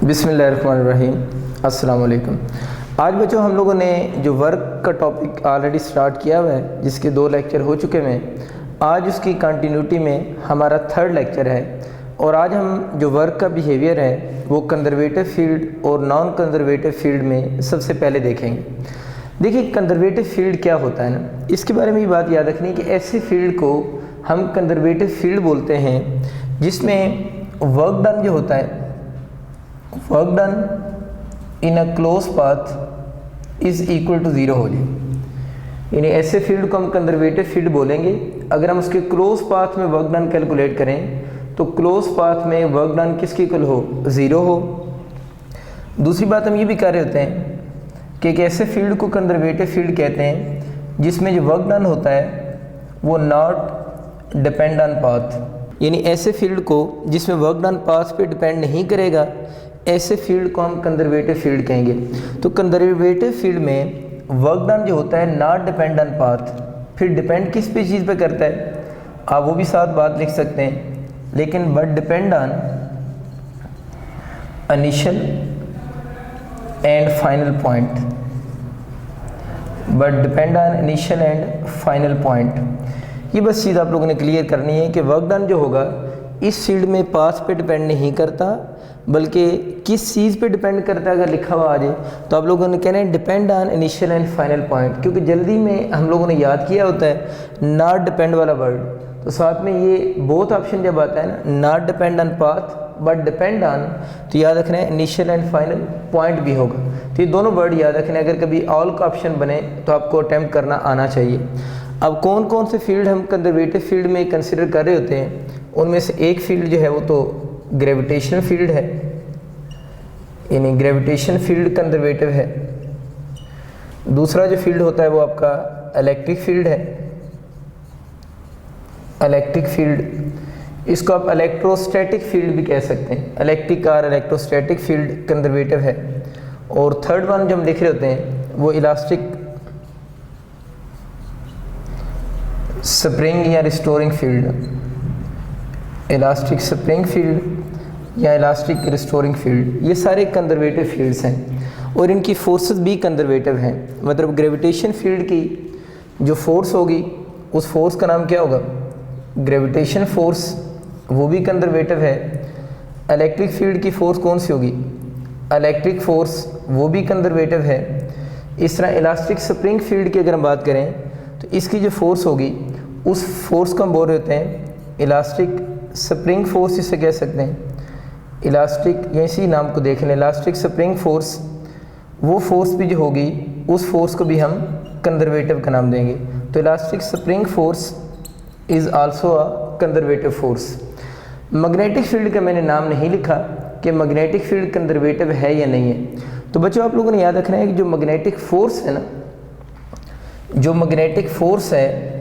बिस्मिल्लाहिर्रहमानिर्रहीम। अस्सलाम वालेकुम। आज बच्चों हम लोगों ने जो वर्क का टॉपिक ऑलरेडी स्टार्ट किया हुआ है, जिसके 2 लेक्चर हो चुके हैं। आज उसकी कंटिन्यूटी में हमारा 3rd लेक्चर है और आज हम जो वर्क का बिहेवियर है वो कंजर्वेटिव फील्ड और नॉन कंजर्वेटिव फील्ड में सबसे पहले देखेंगे। देखिए, कंजर्वेटिव फील्ड क्या होता है ना, इसके बारे में ये बात याद रखनी है कि ऐसे फील्ड को हम कंजर्वेटिव फील्ड बोलते हैं जिसमें वर्क डन जो होता है, work done in a close path is equal to 0 हो जाए। यानी ऐसे फील्ड को हम कंजर्वेटिव फील्ड बोलेंगे अगर हम उसके क्लोज पाथ में वर्क डन कैलकुलेट करें तो क्लोज पाथ में वर्क डन किसकी इक्वल हो, 0 हो। दूसरी बात हम ये भी कर रहे होते हैं कि एक ऐसे फील्ड को कंजर्वेटिव फील्ड कहते हैं जिसमें जो वर्क डन होता है वो नॉट डिपेंड ऑन पाथ। यानी ऐसे फील्ड को जिसमें वर्क डन पाथ पे डिपेंड नहीं करेगा, ऐसे फील्ड को हम कंजर्वेटिव फील्ड कहेंगे। तो कंजर्वेटिव फील्ड में वर्क डन जो होता है नॉट डिपेंड ऑन पाथ, फिर डिपेंड किस पे चीज़ पे करता है, आप वो भी साथ बात लिख सकते हैं, लेकिन but depend on initial and final point, but depend on initial and final point. ये बस चीज़ आप लोगों ने क्लियर करनी है कि वर्क डन जो होगा इस फील्ड में पाथ पे डिपेंड नहीं करता, बल्कि किस चीज़ पे डिपेंड करता है। अगर लिखा हुआ आ जाए तो आप लोगों ने कहना है depend on initial and final point, क्योंकि जल्दी में हम लोगों ने याद किया होता है नॉट डिपेंड वाला वर्ड, तो साथ में ये बोथ ऑप्शन जब आता है ना, not depend on path but depend on, तो याद रखना है इनिशियल एंड फाइनल पॉइंट भी होगा। तो ये दोनों वर्ड याद रखना है। अगर कभी ऑल का ऑप्शन बने तो आपको अटैम्प्ट करना आना चाहिए। अब कौन कौन से फील्ड हम कंजर्वेटिव फील्ड में कंसिडर कर रहे होते हैं, उनमें से एक फील्ड जो है वो तो ग्रेविटेशनल फील्ड है, यानी ग्रेविटेशन फील्ड कंजर्वेटिव है। दूसरा जो फील्ड होता है वो आपका इलेक्ट्रिक फील्ड है, इलेक्ट्रिक फील्ड, इसको आप इलेक्ट्रोस्टैटिक फील्ड भी कह सकते हैं। इलेक्ट्रिक और इलेक्ट्रोस्टैटिक फील्ड कंजर्वेटिव है। और थर्ड वन जो हम लिख रहे होते हैं वो इलास्टिक स्प्रिंग या restoring field, elastic spring field या इलास्टिक रिस्टोरिंग फील्ड, ये सारे कंजर्वेटिव फील्ड्स हैं और इनकी फोर्सेस भी कंजर्वेटिव हैं। मतलब ग्रेविटेशन फील्ड की जो फोर्स होगी उस फोर्स का नाम क्या होगा, ग्रेविटेशन फोर्स, वो भी कंजर्वेटिव है। इलेक्ट्रिक फील्ड की फोर्स कौन सी होगी, इलेक्ट्रिक फोर्स, वो भी कंजर्वेटिव है। इस तरह इलास्टिक स्प्रिंग फील्ड की अगर हम बात करें तो इसकी जो फोर्स होगी उस फोर्स को हम बोल रहे होते हैं इलास्टिक स्प्रिंग फोर्स, इसे कह सकते हैं इलास्टिक, या इसी नाम को देख लें इलास्टिक स्प्रिंग फोर्स। वो फोर्स भी जो होगी उस फोर्स को भी हम कंजर्वेटिव का नाम देंगे। तो elastic spring force is also a conservative force. Magnetic field का मैंने नाम नहीं लिखा कि मैग्नेटिक फील्ड कंजर्वेटिव है या नहीं है। तो बच्चों आप लोगों ने याद रखना है कि जो मैग्नेटिक फोर्स है ना, जो मैग्नेटिक फोर्स है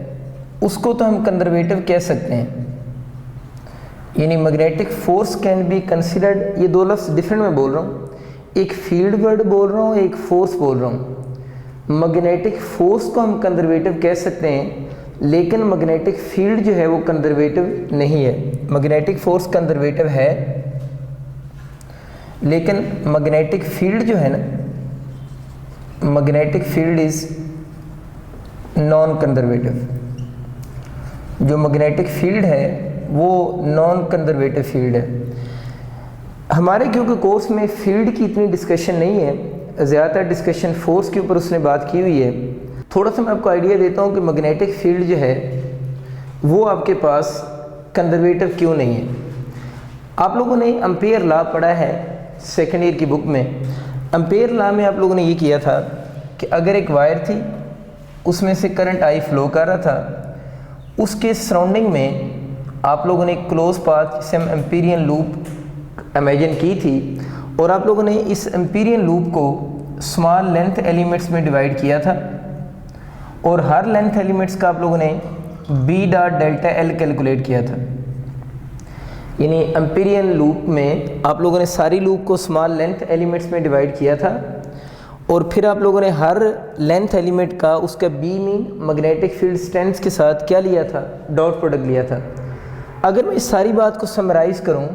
उसको तो हम कंजर्वेटिव कह सकते हैं। यानी magnetic force can be considered, ये 2 लफ्ज़ डिफरेंट में बोल रहा हूँ, एक फील्ड वर्ड बोल रहा हूँ, एक फोर्स बोल रहा हूँ। मैग्नेटिक फोर्स को हम कंजर्वेटिव कह सकते हैं, लेकिन मैग्नेटिक फील्ड जो है वो कंजर्वेटिव नहीं है। मैग्नेटिक फोर्स कंजर्वेटिव है, लेकिन मैग्नेटिक फील्ड जो है ना, magnetic field is non conservative. जो मैग्नेटिक फील्ड है वो नॉन कंजर्वेटिव फील्ड है। हमारे क्योंकि कोर्स में फील्ड की इतनी डिस्कशन नहीं है, ज़्यादातर डिस्कशन फोर्स के ऊपर उसने बात की हुई है। थोड़ा सा मैं आपको आइडिया देता हूँ कि मैग्नेटिक फील्ड जो है वो आपके पास कंजर्वेटिव क्यों नहीं है। आप लोगों ने एम्पेयर लॉ पढ़ा है 2nd ईयर की बुक में। एम्पेयर लॉ में आप लोगों ने ये किया था कि अगर एक वायर थी उसमें से करंट आई फ्लो कर रहा था, उसके सराउंडिंग में आप लोगों ने एक क्लोज पाथ जिसे हम एम्पीरियन लूप इमेजिन की थी, और आप लोगों ने इस एम्पीरियन लूप को स्मॉल लेंथ एलिमेंट्स में डिवाइड किया था, और हर लेंथ एलिमेंट्स का आप लोगों ने b dot delta L calculate किया था। यानी एम्पीरियन लूप में आप लोगों ने सारी लूप को स्मॉल लेंथ एलिमेंट्स में डिवाइड किया था और फिर आप लोगों ने हर लेंथ एलिमेंट का उसका B mean magnetic field strength के साथ क्या लिया था, डॉट प्रोडक्ट लिया था। अगर मैं इस सारी बात को समराइज़ करूं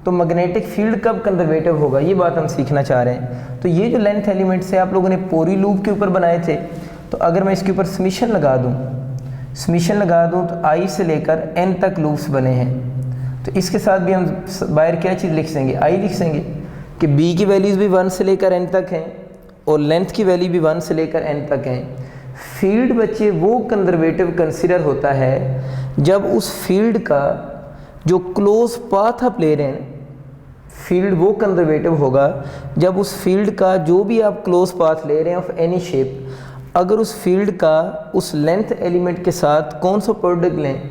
तो मैग्नेटिक फील्ड कब कंजर्वेटिव होगा, ये बात हम सीखना चाह रहे हैं। तो ये जो लेंथ एलिमेंट्स है आप लोगों ने पूरी लूप के ऊपर बनाए थे, तो अगर मैं इसके ऊपर समीशन लगा दूं तो आई से लेकर एन तक लूप्स बने हैं। तो इसके साथ भी हम बाहर क्या चीज़ लिख देंगे, आई लिख देंगे कि बी की वैल्यूज़ भी 1 से लेकर एन तक हैं और लेंथ की वैल्यू भी 1 से लेकर एन तक हैं। फील्ड बच्चे वो कंजर्वेटिव कंसिडर होता है जब उस फील्ड का जो क्लोज पाथ आप ले रहे हैं, फील्ड वो कंजर्वेटिव होगा जब उस फील्ड का जो भी आप क्लोज पाथ ले रहे हैं ऑफ एनी शेप, अगर उस फील्ड का उस लेंथ एलिमेंट के साथ कौन सा प्रोडक्ट लें,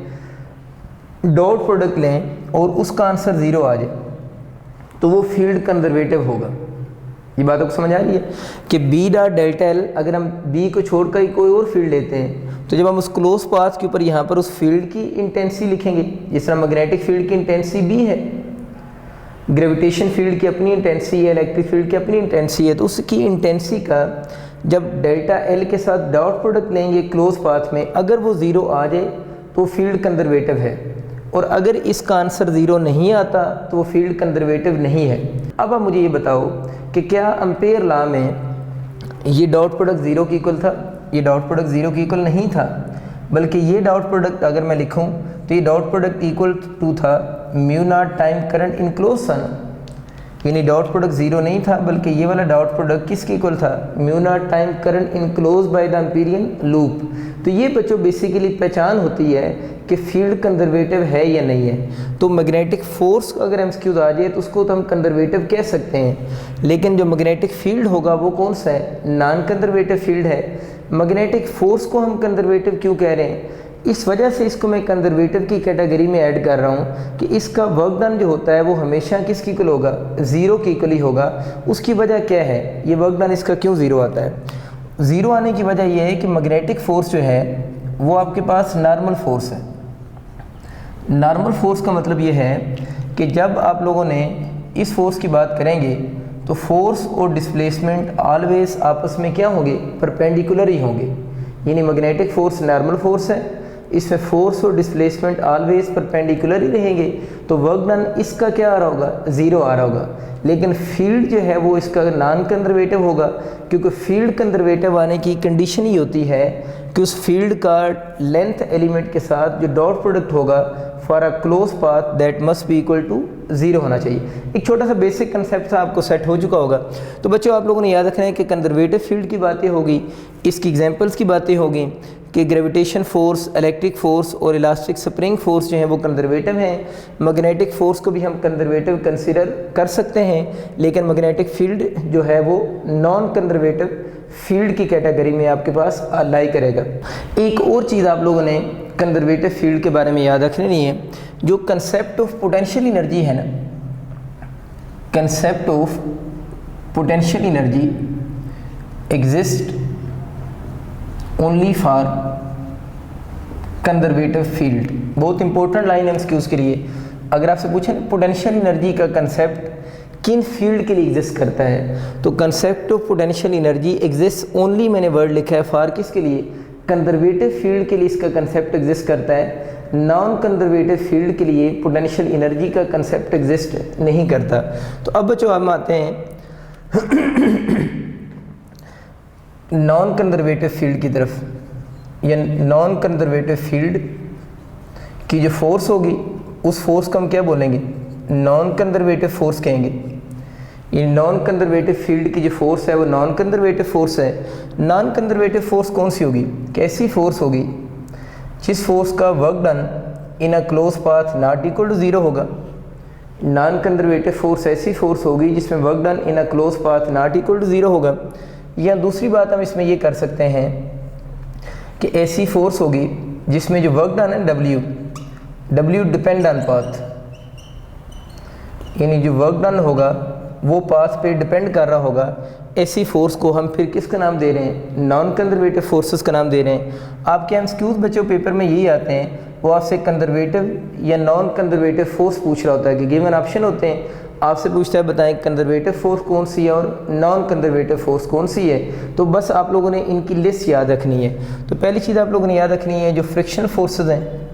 डॉट प्रोडक्ट लें और उसका आंसर 0 आ जाए तो वो फील्ड कंजर्वेटिव होगा। ये बात आपको समझ आ रही है कि बी डॉट डेल्टा एल, अगर हम बी को छोड़कर कोई और फील्ड लेते हैं तो जब हम उस क्लोज पाथ के ऊपर यहाँ पर उस फील्ड की इंटेंसिटी लिखेंगे, जिस तरह मैग्नेटिक फील्ड की इंटेंसिटी बी है, ग्रेविटेशन फील्ड की अपनी इंटेंसिटी है, इलेक्ट्रिक फील्ड की अपनी इंटेंसिटी है, तो उसकी इंटेंसिटी का जब डेल्टा एल के साथ डॉट प्रोडक्ट लेंगे क्लोज पाथ में, अगर वो 0 आ जाए तो फील्ड कंजर्वेटिव है और अगर इसका आंसर 0 नहीं आता तो वो फील्ड कंजर्वेटिव नहीं है। अब आप मुझे ये बताओ कि क्या एम्पेयर लॉ में ये डॉट प्रोडक्ट 0 की इक्वल था? ये डॉट प्रोडक्ट 0 की इक्वल नहीं था, बल्कि ये डॉट प्रोडक्ट अगर मैं लिखूं तो ये डॉट प्रोडक्ट इक्वल टू था mu naught time current enclosed सन। यानी डॉट प्रोडक्ट 0 नहीं था, बल्कि ये वाला डॉट प्रोडक्ट किसके इक्वल था, mu naught time current enclosed by the Amperian loop. तो ये बच्चों बेसिकली पहचान होती है कि फील्ड कंजर्वेटिव है या नहीं है। तो मैग्नेटिक फोर्स अगर एमसीक्यूज आ जाए तो उसको तो हम कंजर्वेटिव कह सकते हैं, लेकिन जो मैग्नेटिक फील्ड होगा वो कौन सा है, नॉन कंजर्वेटिव फील्ड है। मैग्नेटिक फोर्स को हम कंजर्वेटिव क्यों कह रहे हैं, इस वजह से इसको मैं कंजर्वेटिव की कैटेगरी में ऐड कर रहा हूँ कि इसका वर्क डन जो होता है वो हमेशा किसकी इक्वल होगा, 0 की इक्वल ही होगा। उसकी वजह क्या है, ये वर्क डन इसका क्यों 0 आता है? 0 आने की वजह यह है कि मैग्नेटिक फोर्स जो है वो आपके पास नॉर्मल फोर्स है। नॉर्मल फोर्स का मतलब ये है कि जब आप लोगों ने इस फोर्स की बात करेंगे तो फोर्स और डिस्प्लेसमेंट ऑलवेज आपस में क्या होंगे, परपेंडिकुलर ही होंगे। यानी मैग्नेटिक फोर्स नॉर्मल फोर्स है, इसमें फोर्स और डिस्प्लेसमेंट ऑलवेज परपेंडिकुलर ही रहेंगे, तो वर्क डन इसका क्या आ रहा होगा, 0 आ रहा होगा। लेकिन फील्ड जो है वो इसका नॉन कंजर्वेटिव होगा, क्योंकि फील्ड कंजर्वेटिव आने की कंडीशन ही होती है कि उस फील्ड का लेंथ एलिमेंट के साथ जो डॉट प्रोडक्ट होगा for a close path that must be equal to 0 होना चाहिए। एक छोटा सा बेसिक कंसेप्ट आपको सेट हो चुका होगा। तो बच्चों आप लोगों ने याद रखना है कि कंजर्वेटिव फील्ड की बातें होगी, इसकी एग्जांपल्स की बातें होगी कि ग्रेविटेशन फोर्स, इलेक्ट्रिक फोर्स और इलास्टिक स्प्रिंग फोर्स जो हैं वो कंजर्वेटिव हैं। मैग्नेटिक फोर्स को भी हम कंजर्वेटिव कंसीडर कर सकते हैं, लेकिन मैग्नेटिक फील्ड जो है वो नॉन कंजर्वेटिव फील्ड की कैटेगरी में आपके पास लाई करेगा। एक और चीज़ आप लोगों ने कंजर्वेटिव फील्ड के बारे में याद रखनी है, जो कंसेप्ट ऑफ पोटेंशियल एनर्जी है ना, concept of potential energy exist only for conservative field. बहुत इंपॉर्टेंट लाइन है एमसीक्यूज के लिए। अगर आपसे पूछें पोटेंशियल एनर्जी का कंसेप्ट किन फील्ड के लिए एग्जिस्ट करता है, तो concept of potential energy exist only, मैंने वर्ड लिखा है फॉर, किसके लिए, कंजर्वेटिव फील्ड के लिए इसका कंसेप्ट एग्जिस्ट करता है। नॉन कंजर्वेटिव फील्ड के लिए पोटेंशियल एनर्जी का कंसेप्ट एग्जिस्ट नहीं करता। तो अब बच्चों हम आते हैं नॉन कंजर्वेटिव फील्ड की तरफ। या नॉन कंजर्वेटिव फील्ड की जो फोर्स होगी उस फोर्स को हम क्या बोलेंगे, नॉन कंजर्वेटिव फोर्स कहेंगे। ये नॉन कंजर्वेटिव फील्ड की जो फोर्स है वो नॉन कंजर्वेटिव फोर्स है। नॉन कंजर्वेटिव फोर्स कौन सी होगी, कैसी फोर्स होगी, जिस फोर्स का work done in a close path not equal to 0 होगा। नॉन कंजर्वेटिव फोर्स ऐसी फोर्स होगी जिसमें work done in a close path not equal to 0 होगा। या दूसरी बात हम इसमें ये कर सकते हैं कि ऐसी फोर्स होगी जिसमें जो वर्क डन है W डिपेंड ऑन पाथ, यानी जो वर्क डन होगा वो पाथ पे डिपेंड कर रहा होगा। ऐसी फोर्स को हम फिर किसका नाम दे रहे हैं, नॉन कंजर्वेटिव फोर्सेस का नाम दे रहे हैं। आपके एमसीक्यूज बच्चों पेपर में यही आते हैं, वो आपसे कंजर्वेटिव या नॉन कंजर्वेटिव फोर्स पूछ रहा होता है कि गिवन ऑप्शन होते हैं, आपसे पूछता है बताएं कंजर्वेटिव फोर्स कौन सी है और नॉन कंजर्वेटिव फोर्स कौन सी है। तो बस आप लोगों ने इनकी लिस्ट याद रखनी है। तो पहली चीज़ आप लोगों ने याद रखनी है जो फ्रिक्शनल फोर्सेस हैं,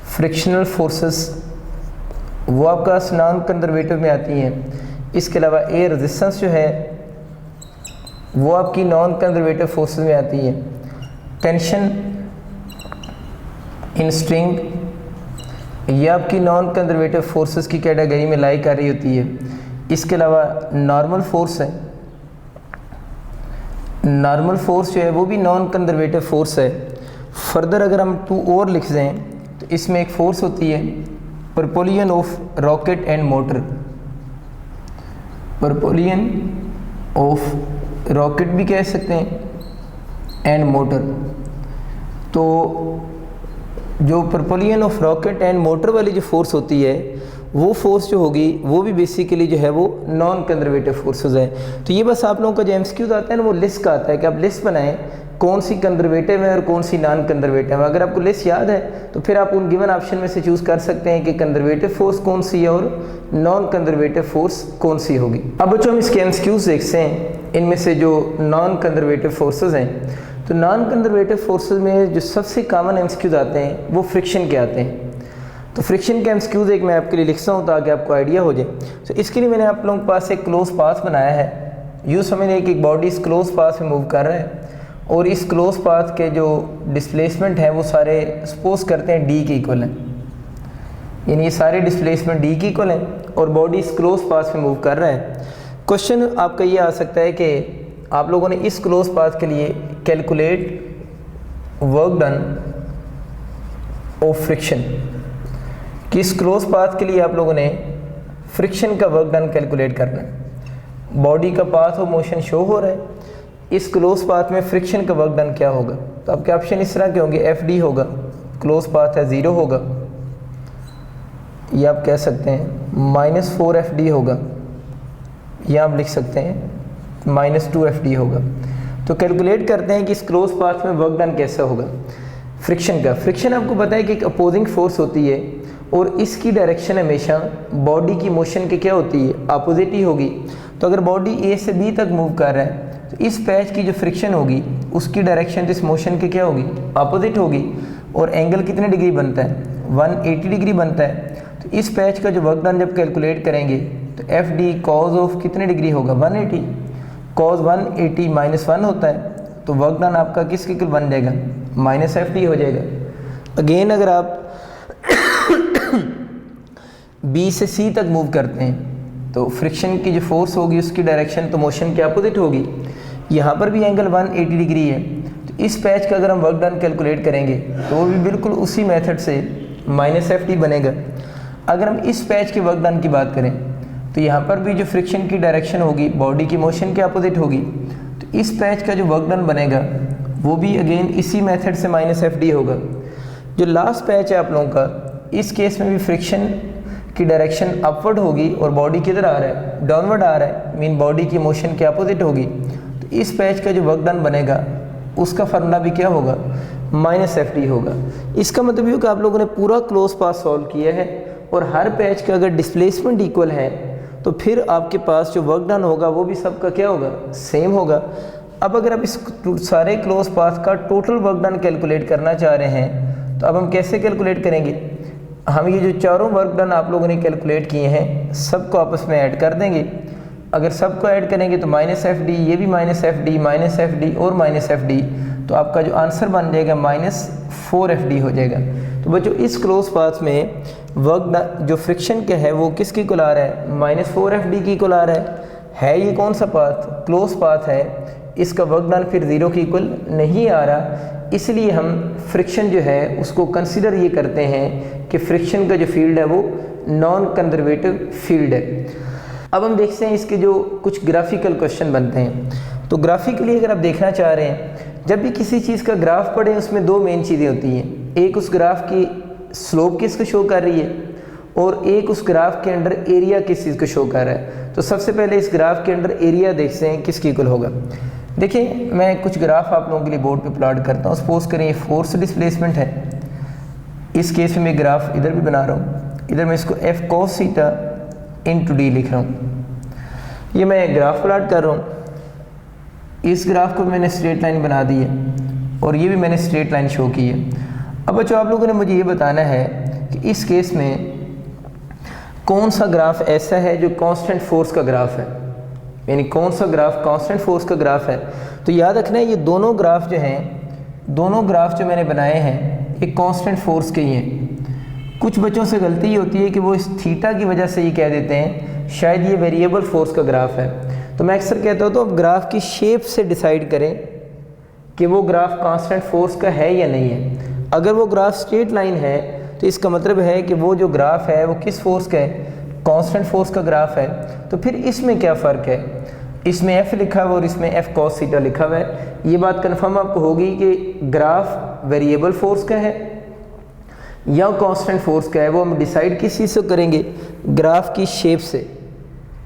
फ्रिक्शनल फोर्सेस वो आपका नॉन कंजर्वेटिव में आती हैं। इसके अलावा एयर रेजिस्टेंस जो है वो आपकी नॉन कंजर्वेटिव फोर्सेस में आती है। टेंशन इन स्ट्रिंग ये आपकी नॉन कंजर्वेटिव फोर्सेस की कैटेगरी में लाई कर रही होती है। इसके अलावा नॉर्मल फोर्स है, नॉर्मल फोर्स जो है वो भी नॉन कंजर्वेटिव फोर्स है। फर्दर अगर हम 2 और लिख दें तो इसमें एक फोर्स होती है propulsion of rocket and motor, propulsion of rocket भी कह सकते हैं एंड मोटर। तो जो propulsion of rocket and motor वाली जो फोर्स होती है वो फोर्स जो होगी वो भी बेसिकली जो है वो नॉन कंजर्वेटिव फोर्सेस है। तो ये बस आप लोगों का जो एमसीक्यूज आता है ना वो लिस्ट का आता है कि आप लिस्ट बनाएं कौन सी कंजर्वेटिव है और कौन सी नॉन कंजर्वेटिव है। अगर आपको लिस्ट याद है तो फिर आप उन गिवन ऑप्शन में से चूज़ कर सकते हैं कि कंजर्वेटिव फोर्स कौन सी है और नॉन कंजर्वेटिव फोर्स कौन सी होगी। अब बच्चों हम इसके एमसीक्यूज देखते हैं, इनमें से जो नॉन कंजर्वेटिव फोर्सेस हैं तो नॉन कंजर्वेटिव फोर्सेस में जो सबसे कॉमन एमसीक्यूज आते हैं वो फ्रिक्शन के आते हैं। तो फ्रिक्शन के एमसीक्यूज एक मैं आपके लिए लिखता हूँ ताकि आपको आइडिया हो जाए। तो इसके लिए मैंने आप लोगों के पास एक क्लोज पाथ बनाया है। यूँ समझिए कि एक बॉडी इस क्लोज पाथ में मूव कर रहा है और इस क्लोज पाथ के जो डिस्प्लेसमेंट है वो सारे सपोज करते हैं डी के इक्वल हैं, यानी ये सारे डिस्प्लेसमेंट डी के इक्वल हैं और बॉडी इस क्लोज पाथ में मूव कर रहा है। क्वेश्चन आपका ये आ सकता है कि आप लोगों ने इस क्लोज पाथ के लिए calculate work done of friction, कि इस क्लोज पाथ के लिए आप लोगों ने फ्रिक्शन का वर्क डन कैलकुलेट करना है। बॉडी का पाथ ऑफ मोशन शो हो रहा है, इस क्लोज पाथ में फ्रिक्शन का वर्क डन क्या होगा। तो आपके ऑप्शन इस तरह के होंगे, एफ डी होगा, क्लोज पाथ है 0 होगा, या आप कह सकते हैं -4FD होगा, या आप लिख सकते हैं -2FD होगा। तो कैलकुलेट करते हैं कि इस क्लोज पाथ में वर्क डन कैसा होगा फ्रिक्शन का। फ्रिक्शन आपको पता है कि एक अपोजिंग फोर्स होती है और इसकी डायरेक्शन हमेशा बॉडी की मोशन के क्या होती है, अपोजिट ही होगी। तो अगर बॉडी ए से बी तक मूव कर रहा है तो इस पैच की जो फ्रिक्शन होगी उसकी डायरेक्शन इस मोशन के क्या होगी, अपोजिट होगी। और एंगल कितने डिग्री बनता है, 180 डिग्री बनता है। तो इस पैच का जो वर्क डन जब कैलकुलेट करेंगे तो एफ डी कॉज ऑफ कितने डिग्री होगा, 180। कॉज 180 -1 होता है, तो वर्क डन आपका किसके इक्वल बन जाएगा, -FD हो जाएगा। अगेन अगर आप बी से सी तक मूव करते हैं तो फ्रिक्शन की जो फोर्स होगी उसकी डायरेक्शन तो मोशन के अपोजिट होगी। यहाँ पर भी एंगल 180 डिग्री है, तो इस पैच का अगर हम वर्क डन कैलकुलेट करेंगे तो वो भी बिल्कुल उसी मेथड से -FD बनेगा। अगर हम इस पैच के वर्क डन की बात करें तो यहाँ पर भी जो फ्रिक्शन की डायरेक्शन होगी बॉडी की मोशन के अपोजिट होगी। तो इस पैच का जो वर्क डन बनेगा वो भी अगेन इसी मेथड से -FD होगा। जो लास्ट पैच है आप लोगों का, इस केस में भी फ्रिक्शन की डायरेक्शन अपवर्ड होगी और बॉडी किधर आ रहा है, डाउनवर्ड आ रहा है, मीन बॉडी की मोशन के अपोजिट होगी। तो इस पैच का जो वर्क डन बनेगा उसका फार्मूला भी क्या होगा, -FD होगा। इसका मतलब ये कि आप लोगों ने पूरा क्लोज पाथ सॉल्व किया है और हर पैच का अगर डिस्प्लेसमेंट इक्वल है तो फिर आपके पास जो वर्क डन होगा वो भी सबका क्या होगा, सेम होगा। अब अगर आप इस सारे क्लोज पाथ का टोटल वर्क डन कैलकुलेट करना चाह रहे हैं तो अब हम कैसे कैलकुलेट करेंगे, हम ये जो चारों वर्क डन आप लोगों ने कैलकुलेट किए हैं सबको आपस में ऐड कर देंगे। अगर सबको ऐड करेंगे तो -FD, ये भी -FD, -FD और -FD, तो आपका जो आंसर बन जाएगा -4FD हो जाएगा। तो बच्चों इस क्लोज पाथ में वर्क जो फ्रिक्शन का है वो किसकी इक्वल आ रहा है, -4FD की इक्वल आ रहा है। ये कौन सा पाथ, क्लोज पाथ है, इसका वर्क डन फिर 0 की इक्वल नहीं आ रहा, इसलिए हम फ्रिक्शन जो है उसको कंसिडर ये करते हैं कि फ्रिक्शन का जो फील्ड है वो नॉन कंजर्वेटिव फील्ड है। अब हम देखते हैं इसके जो कुछ ग्राफिकल क्वेश्चन बनते हैं। तो ग्राफिकली अगर आप देखना चाह रहे हैं, जब भी किसी चीज़ का ग्राफ पढ़े उसमें 2 मेन चीज़ें होती हैं, एक उस ग्राफ की स्लोप किसको शो कर रही है और एक उस ग्राफ के अंडर एरिया किस चीज़ को शो कर रहा है। तो सबसे पहले इस ग्राफ के अंडर एरिया देखते हैं किसकी इक्वल होगा। देखिए मैं कुछ ग्राफ आप लोगों के लिए बोर्ड पे प्लॉट करता हूँ। सपोज करें ये फोर्स डिस्प्लेसमेंट है, इस केस में मैं ग्राफ इधर भी बना रहा हूँ, इधर मैं इसको F cos theta into D लिख रहा हूँ। ये मैं ग्राफ प्लॉट कर रहा हूँ, इस ग्राफ को मैंने स्ट्रेट लाइन बना दी है और ये भी मैंने स्ट्रेट लाइन शो की है। अब बच्चों आप लोगों ने मुझे ये बताना है कि इस केस में कौन सा ग्राफ ऐसा है जो कांस्टेंट फोर्स का ग्राफ है, यानी कौन सा ग्राफ कांस्टेंट फोर्स का ग्राफ है। तो याद रखना है ये दोनों ग्राफ जो हैं, दोनों ग्राफ जो मैंने बनाए हैं ये कांस्टेंट फोर्स के ही हैं। कुछ बच्चों से गलती ये होती है कि वो इस थीटा की वजह से ये कह देते हैं शायद ये वेरिएबल फोर्स का ग्राफ है। तो मैं अक्सर कहता हूँ तो आप ग्राफ की शेप से डिसाइड करें कि वो ग्राफ कांस्टेंट फोर्स का है या नहीं है। अगर वो ग्राफ स्ट्रेट लाइन है तो इसका मतलब है कि वो जो ग्राफ है वो किस फोर्स का है, कांस्टेंट फोर्स का ग्राफ है। तो फिर इसमें क्या फ़र्क है, इसमें एफ लिखा हुआ और इसमें एफ कॉस थीटा लिखा हुआ है। ये बात कंफर्म आपको होगी कि ग्राफ वेरिएबल फोर्स का है या कांस्टेंट फोर्स का है, वो हम डिसाइड किस चीज़ से करेंगे, ग्राफ की शेप से।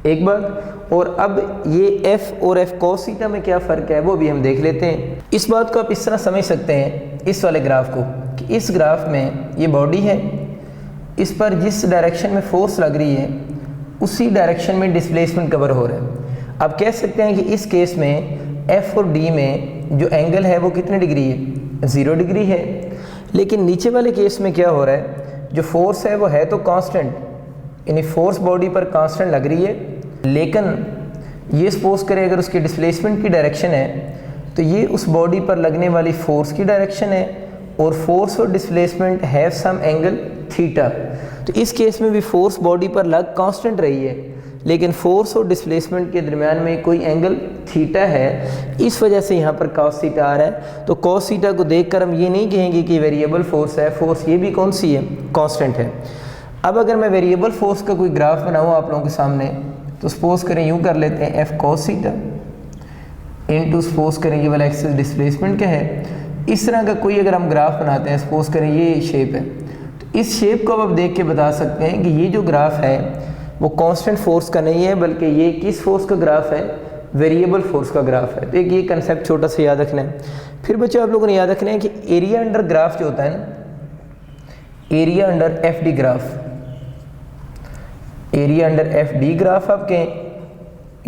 एक बात, और अब ये f और f cos थीटा में क्या फ़र्क है वो भी हम देख लेते हैं। इस बात को आप इस तरह समझ सकते हैं इस वाले ग्राफ को कि इस ग्राफ में ये बॉडी है, इस पर जिस डायरेक्शन में फोर्स लग रही है उसी डायरेक्शन में डिस्प्लेसमेंट कवर हो रहा है। आप कह सकते हैं कि इस केस में f और d में जो एंगल है वो कितने डिग्री है, 0 डिग्री है। लेकिन नीचे वाले केस में क्या हो रहा है, जो फोर्स है वो है तो कांस्टेंट, यानी फोर्स बॉडी पर कांस्टेंट लग रही है, लेकिन ये सपोज करें अगर उसकी डिस्प्लेसमेंट की डायरेक्शन है तो ये उस बॉडी पर लगने वाली फोर्स की डायरेक्शन है और फोर्स और displacement have some angle theta. तो इस केस में भी फोर्स बॉडी पर लग कांस्टेंट रही है, लेकिन फोर्स और डिस्प्लेसमेंट के दरमियान में कोई एंगल थीटा है, इस वजह से यहाँ पर कॉस थीटा आ रहा है। तो कॉस थीटा को देखकर हम ये नहीं कहेंगे कि वेरिएबल फोर्स है, फोर्स ये भी कौन सी है, कांस्टेंट है। अब अगर मैं वेरिएबल फोर्स का कोई ग्राफ बनाऊँ आप लोगों के सामने, तो सपोज करें यूँ कर लेते हैं F cos theta into suppose करें ये वाला एक्सिस डिस्प्लेसमेंट क्या है। इस तरह का कोई अगर हम ग्राफ बनाते हैं, सपोज करें ये शेप है, तो इस शेप को अब आप देख के बता सकते हैं कि ये जो ग्राफ है वो कांस्टेंट फोर्स का नहीं है, बल्कि ये किस फोर्स का ग्राफ है, वेरिएबल फोर्स का ग्राफ है। तो एक ये कंसेप्ट छोटा सा याद रखना है। फिर बच्चों आप लोगों ने याद रखना है कि एरिया अंडर ग्राफ जो होता है ना, area under F D graph, area under F D graph आप कहें,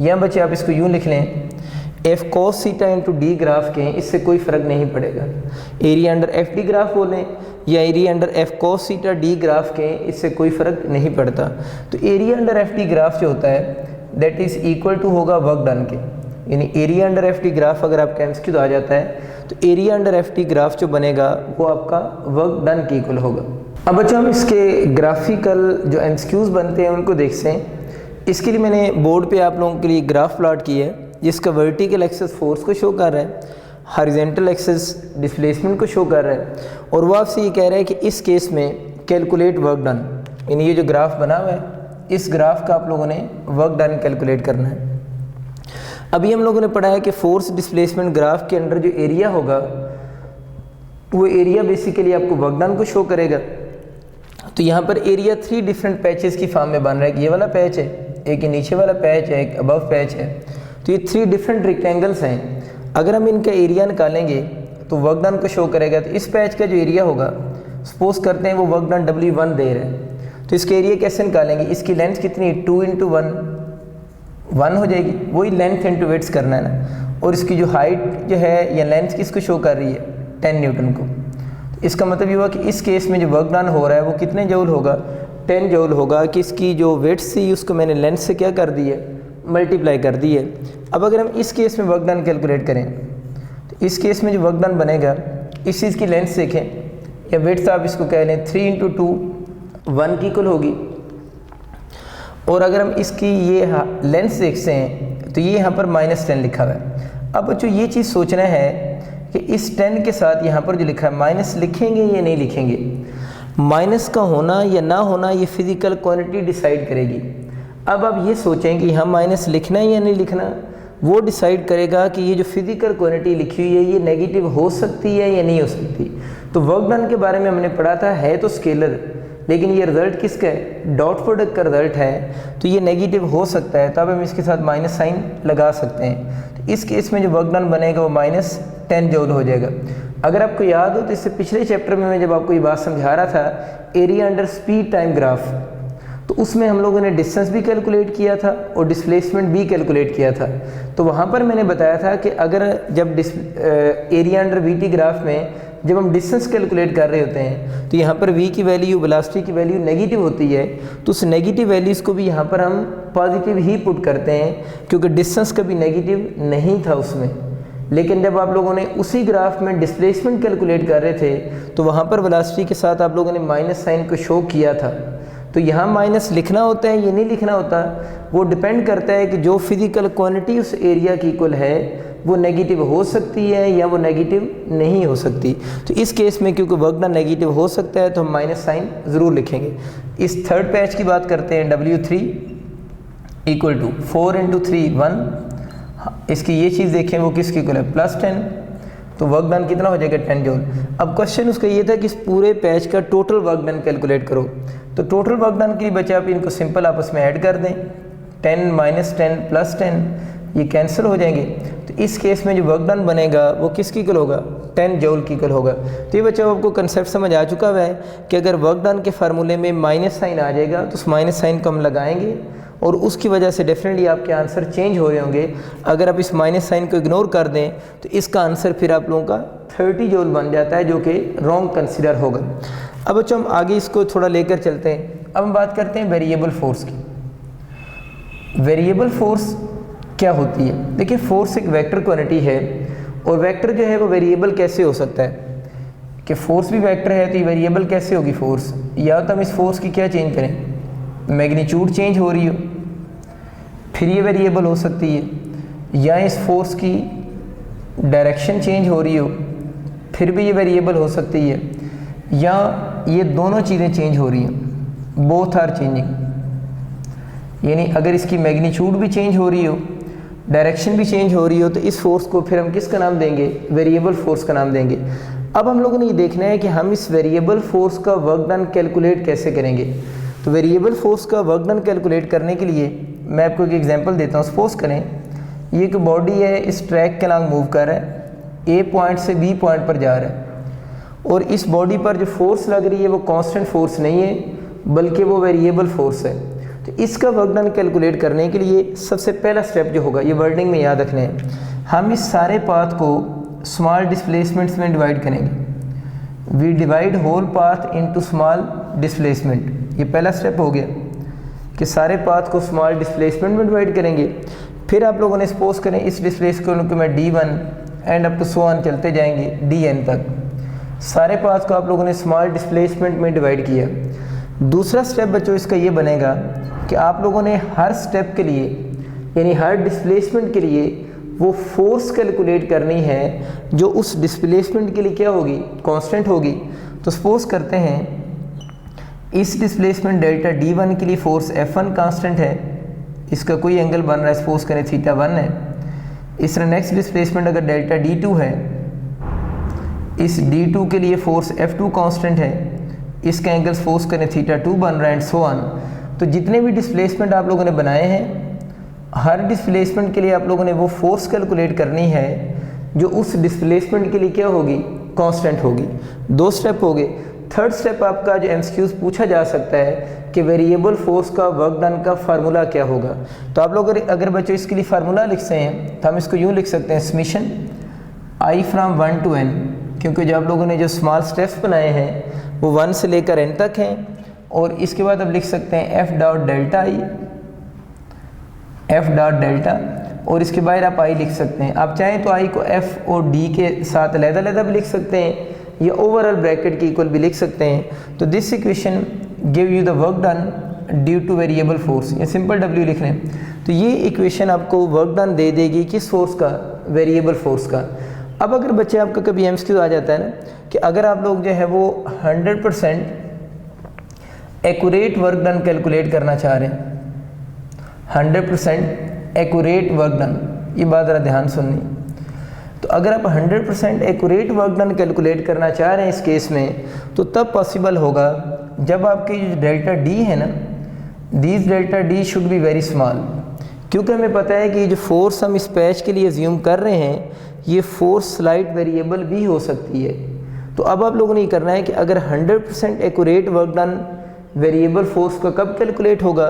या बच्चे आप इसको यूँ लिख लें F cos theta into D graph कहें, इससे कोई फ़र्क नहीं पड़ेगा। Area under F D graph बोलें या area under F cos theta D graph कहें, इससे कोई फ़र्क नहीं पड़ता। तो area under F D graph जो होता है दैट इज़ इक्वल टू होगा वर्क डन के, यानी area under F D graph अगर आपका एमसीक्यू आ जाता है तो area under F D graph जो बनेगा वो आपका वर्क डन के इक्वल होगा। अब बच्चों हम इसके ग्राफिकल जो एमसीक्यूज़ बनते हैं उनको देखते हैं। इसके लिए मैंने बोर्ड पे आप लोगों के लिए ग्राफ प्लॉट किया है जिसका वर्टिकल एक्सिस फोर्स को शो कर रहा है, हॉरिजॉन्टल एक्सिस डिस्प्लेसमेंट को शो कर रहा है, और वो आपसे ये कह रहा है कि इस केस में कैलकुलेट वर्क डन, यानी ये जो ग्राफ बना हुआ है इस ग्राफ का आप लोगों ने वर्क डन कैलकुलेट करना है। अभी हम लोगों ने पढ़ा है कि फोर्स डिस्प्लेसमेंट ग्राफ के अंडर जो एरिया होगा वो एरिया बेसिकली आपको वर्क डन को शो करेगा। तो यहाँ पर एरिया 3 डिफरेंट पैचेस की फॉर्म में बन रहा है कि ये वाला पैच है, एक नीचे वाला पैच है, एक अबव पैच है। तो ये 3 डिफरेंट रेक्टेंगल्स हैं। अगर हम इनका एरिया निकालेंगे तो वर्क डन को शो करेगा। तो इस पैच का जो एरिया होगा, सपोज करते हैं वो वर्क डन W1 दे रहे हैं, तो इसके एरिया कैसे निकालेंगे, इसकी लेंथ कितनी, 2 इंटू 1 हो जाएगी, वही लेंथ इंटू वेट्स करना है ना। और इसकी जो हाइट जो है या लेंथ किसको शो कर रही है, 10 न्यूटन को। तो इसका मतलब ये हुआ कि इस केस में जो वर्क डन हो रहा है वो कितने जूल होगा, 10 जूल होगा। कि इसकी जो वेट्स थी उसको मैंने लेंथ से क्या कर दी है, मल्टीप्लाई कर दी है। अब अगर हम इस केस में वर्क डन कैलकुलेट करें तो इस केस में जो वर्क डन बनेगा इस चीज़ की लेंथ देखें या वेट्स आप इसको कह लें, 3 इंटू 2 1 की इक्वल होगी। और अगर हम इसकी ये लेंथ देखते हैं तो ये यहाँ पर -10 लिखा हुआ है। अब बच्चों ये चीज़ सोचना है कि इस 10 के साथ यहाँ पर जो लिखा है माइनस लिखेंगे या नहीं लिखेंगे। माइनस का होना या ना होना ये फिज़िकल क्वांटिटी डिसाइड करेगी। अब आप ये सोचें कि यहाँ माइनस लिखना है या नहीं लिखना, वो डिसाइड करेगा कि ये जो फिज़िकल क्वांटिटी लिखी हुई है ये नेगेटिव हो सकती है या नहीं हो सकती। तो वर्क डन के बारे में हमने पढ़ा था, है तो स्केलर, लेकिन ये रिज़ल्ट किसका है, डॉट प्रोडक्ट का रिज़ल्ट है, तो ये नेगेटिव हो सकता है। तब हम इसके साथ माइनस साइन लगा सकते हैं। तो इस केस में जो वर्क डन बनेगा वो -10 जूल हो जाएगा। अगर आपको याद हो तो इससे पिछले चैप्टर में मैं जब आपको ये बात समझा रहा था area under speed time graph, तो उसमें हम लोगों ने डिस्टेंस भी कैलकुलेट किया था और डिस्प्लेसमेंट भी कैलकुलेट किया था। तो वहाँ पर मैंने बताया था कि अगर जब एरिया अंडर वीटी ग्राफ में जब हम डिस्टेंस कैलकुलेट कर रहे होते हैं तो यहाँ पर v की वैल्यू, वेलोसिटी की वैल्यू नेगेटिव होती है, तो उस नेगेटिव वैल्यूज़ को भी यहाँ पर हम पॉजिटिव ही पुट करते हैं क्योंकि डिस्टेंस कभी नेगेटिव नहीं था उसमें। लेकिन जब आप लोगों ने उसी ग्राफ में डिस्प्लेसमेंट कैलकुलेट कर रहे थे तो वहाँ पर वेलोसिटी के साथ आप लोगों ने माइनस साइन को शो किया था। तो यहाँ माइनस लिखना होता है, ये नहीं लिखना होता, वो डिपेंड करता है कि जो फिजिकल क्वांटिटी उस एरिया की इक्वल है वो नेगेटिव हो सकती है या वो नेगेटिव नहीं हो सकती। तो इस केस में क्योंकि वर्क डन नेगेटिव हो सकता है तो हम माइनस साइन ज़रूर लिखेंगे। इस थर्ड पैच की बात करते हैं, W3 इक्वल टू 4 × 3 1, इसकी ये चीज़ देखें वो किसकी इक्वल है, +10, तो वर्क डन कितना हो जाएगा 10 जूल। अब क्वेश्चन उसका ये था कि इस पूरे पैच का टोटल वर्क डन कैलकुलेट करो। तो टोटल वर्क डन के लिए बच्चे आप इनको सिंपल आपस में ऐड कर दें, 10 - 10 + 10, ये कैंसिल हो जाएंगे। तो इस केस में जो वर्क डन बनेगा वो किसकी इक्वल होगा, 10 जूल की इक्वल होगा। तो ये बच्चों आपको कंसेप्ट समझ आ चुका हुआ है कि अगर वर्क डन के फार्मूले में माइनस साइन आ जाएगा तो उस माइनस साइन को हम लगाएंगे और उसकी वजह से डेफिनेटली आपके आंसर चेंज हो रहे होंगे। अगर आप इस माइनस साइन को इग्नोर कर दें तो इसका आंसर फिर आप लोगों का 30 जूल बन जाता है, जो कि रॉन्ग कंसिडर होगा। अब बच्चों हम आगे इसको थोड़ा लेकर चलते हैं। अब हम बात करते हैं वेरिएबल फोर्स की। वेरिएबल फोर्स क्या होती है? देखिए, फोर्स एक वेक्टर क्वांटिटी है और वेक्टर जो है वो वेरिएबल कैसे हो सकता है कि फोर्स भी वेक्टर है तो ये वेरिएबल कैसे होगी फोर्स? या तो हम इस फोर्स की क्या चेंज करें, मैग्नीट्यूड चेंज हो रही हो फिर ये वेरिएबल हो सकती है, या इस फोर्स की डायरेक्शन चेंज हो रही हो फिर भी ये वेरिएबल हो सकती है, या ये दोनों चीज़ें चेंज हो रही हैं, बोथ आर चेंजिंग। यानी अगर इसकी मैग्नीट्यूड भी चेंज हो रही हो, डायरेक्शन भी चेंज हो रही हो, तो इस फोर्स को फिर हम किसका नाम देंगे, वेरिएबल फोर्स का नाम देंगे। अब हम लोगों ने ये देखना है कि हम इस वेरिएबल फोर्स का वर्क डन कैलकुलेट कैसे करेंगे। तो वेरिएबल फोर्स का वर्क डन कैलकुलेट करने के लिए मैं आपको एक एग्जांपल देता हूँ। सपोज करें ये एक बॉडी है, इस ट्रैक के अलॉन्ग मूव कर रहा है, ए पॉइंट से बी पॉइंट पर जा रहा है और इस बॉडी पर जो फोर्स लग रही है वो कांस्टेंट फोर्स नहीं है बल्कि वो वेरिएबल फोर्स है। तो इसका वर्क डन कैलकुलेट करने के लिए सबसे पहला स्टेप जो होगा, ये वर्डिंग में याद रखना है, हम इस सारे पाथ को स्मॉल डिस्प्लेसमेंट्स में डिवाइड करेंगे। We divide whole path into small displacement. ये पहला स्टेप हो गया कि सारे पाथ को स्मॉल डिस्प्लेसमेंट में डिवाइड करेंगे। फिर आप लोगों ने सपोज करें इस डिस्प्लेसमेंट को मैं D1 and up to so on चलते जाएंगे DN तक, सारे पाथ को आप लोगों ने स्मॉल डिस्प्लेसमेंट में डिवाइड किया। दूसरा स्टेप बच्चों इसका ये बनेगा कि आप लोगों ने हर स्टेप के लिए यानी हर डिस्प्लेसमेंट के लिए वो फोर्स कैलकुलेट करनी है जो उस डिस्प्लेसमेंट के लिए क्या होगी, कांस्टेंट होगी। तो सपोज करते हैं इस डिस्प्लेसमेंट डेल्टा D1 के लिए फोर्स F1 कांस्टेंट है, इसका कोई एंगल बन रहा है, सपोज करें θ1 है। इस तरह नेक्स्ट डिस्प्लेसमेंट अगर डेल्टा D2 है, इस D2 के लिए फोर्स F2 कांस्टेंट है, इसका एंगल सपोज करें θ2 बन रहा है एंड सो ऑन। तो जितने भी डिस्प्लेसमेंट आप लोगों ने बनाए हैं, हर डिस्प्लेसमेंट के लिए आप लोगों ने वो फोर्स कैलकुलेट करनी है जो उस डिस्प्लेसमेंट के लिए क्या होगी, कांस्टेंट होगी। 2 स्टेप हो गए। थर्ड स्टेप आपका जो MCQs पूछा जा सकता है कि वेरिएबल फोर्स का वर्क डन का फार्मूला क्या होगा। तो आप लोग अगर बच्चों इसके लिए फार्मूला लिखते हैं तो हम इसको यूँ लिख सकते हैं, summation I from 1 to n, क्योंकि जो आप लोगों ने जो स्मॉल स्टेप्स बनाए हैं वो 1 से लेकर n तक हैं। और इसके बाद आप लिख सकते हैं F dot delta I, F dot delta, और इसके बाद आप I लिख सकते हैं। आप चाहें तो I को F और D के साथ अलग-अलग भी लिख सकते हैं या ओवरऑल ब्रैकेट के इक्वल भी लिख सकते हैं। तो this equation give you the work done due two variable force, या सिंपल W लिख लें। तो ये इक्वेशन आपको वर्क डन दे देगी किस फोर्स का, वेरिएबल फोर्स का। अब अगर बच्चे आपका कभी MCQ आ जाता है ना कि अगर आप लोग जो है वो 100% एक्यूरेट वर्क डन कैलकुलेट करना चाह रहे हैं, 100% एक्यूरेट वर्क डन, ये बात ज़रा ध्यान सुननी। तो अगर आप 100% एक्यूरेट वर्क डन कैलकुलेट करना चाह रहे हैं इस केस में, तो तब पॉसिबल होगा जब आपकी जो डेल्टा D है ना, this delta D should be very small. क्योंकि हमें पता है कि ये जो फोर्स हम इस पैच के लिए अज्यूम कर रहे हैं ये फोर्स स्लाइट वेरिएबल भी हो सकती है। तो अब आप लोगों ने ये करना है कि अगर 100% accurate work done variable force का कब कैलकुलेट होगा,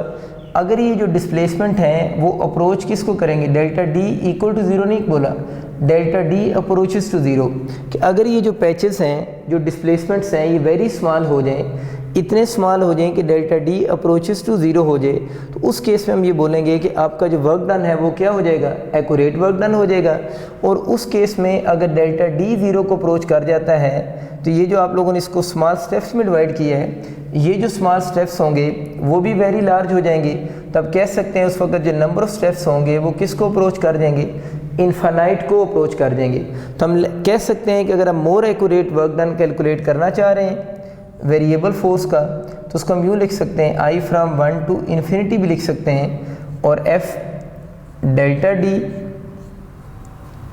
अगर ये जो डिस्प्लेसमेंट है वो अप्रोच किसको करेंगे, delta D equal to zero नहीं बोला, delta D approaches to zero, कि अगर ये जो पैचेस हैं जो डिस्प्लेसमेंट्स हैं ये वेरी स्मॉल हो जाएं, इतने स्मॉल हो जाएं कि delta D approaches to zero हो जाए, तो उस केस में हम ये बोलेंगे कि आपका जो वर्क डन है वो क्या हो जाएगा, एक्यूरेट वर्क डन हो जाएगा। और उस केस में अगर डेल्टा डी ज़ीरो को अप्रोच कर जाता है तो ये जो आप लोगों ने इसको स्मॉल स्टेप्स में डिवाइड किया है, ये जो स्मॉल स्टेप्स होंगे वो भी वेरी लार्ज हो जाएंगे। तब कह सकते हैं उस वक्त जो नंबर ऑफ स्टेप्स होंगे वो किसको अप्रोच कर देंगे, इनफाइनाइट को अप्रोच कर देंगे। तो हम कह सकते हैं कि अगर हम more accurate work done calculate करना चाह रहे हैं वेरिएबल फोर्स का, तो उसको हम यूँ लिख सकते हैं आई फ्राम 1 टू इन्फिनिटी भी लिख सकते हैं, और F delta D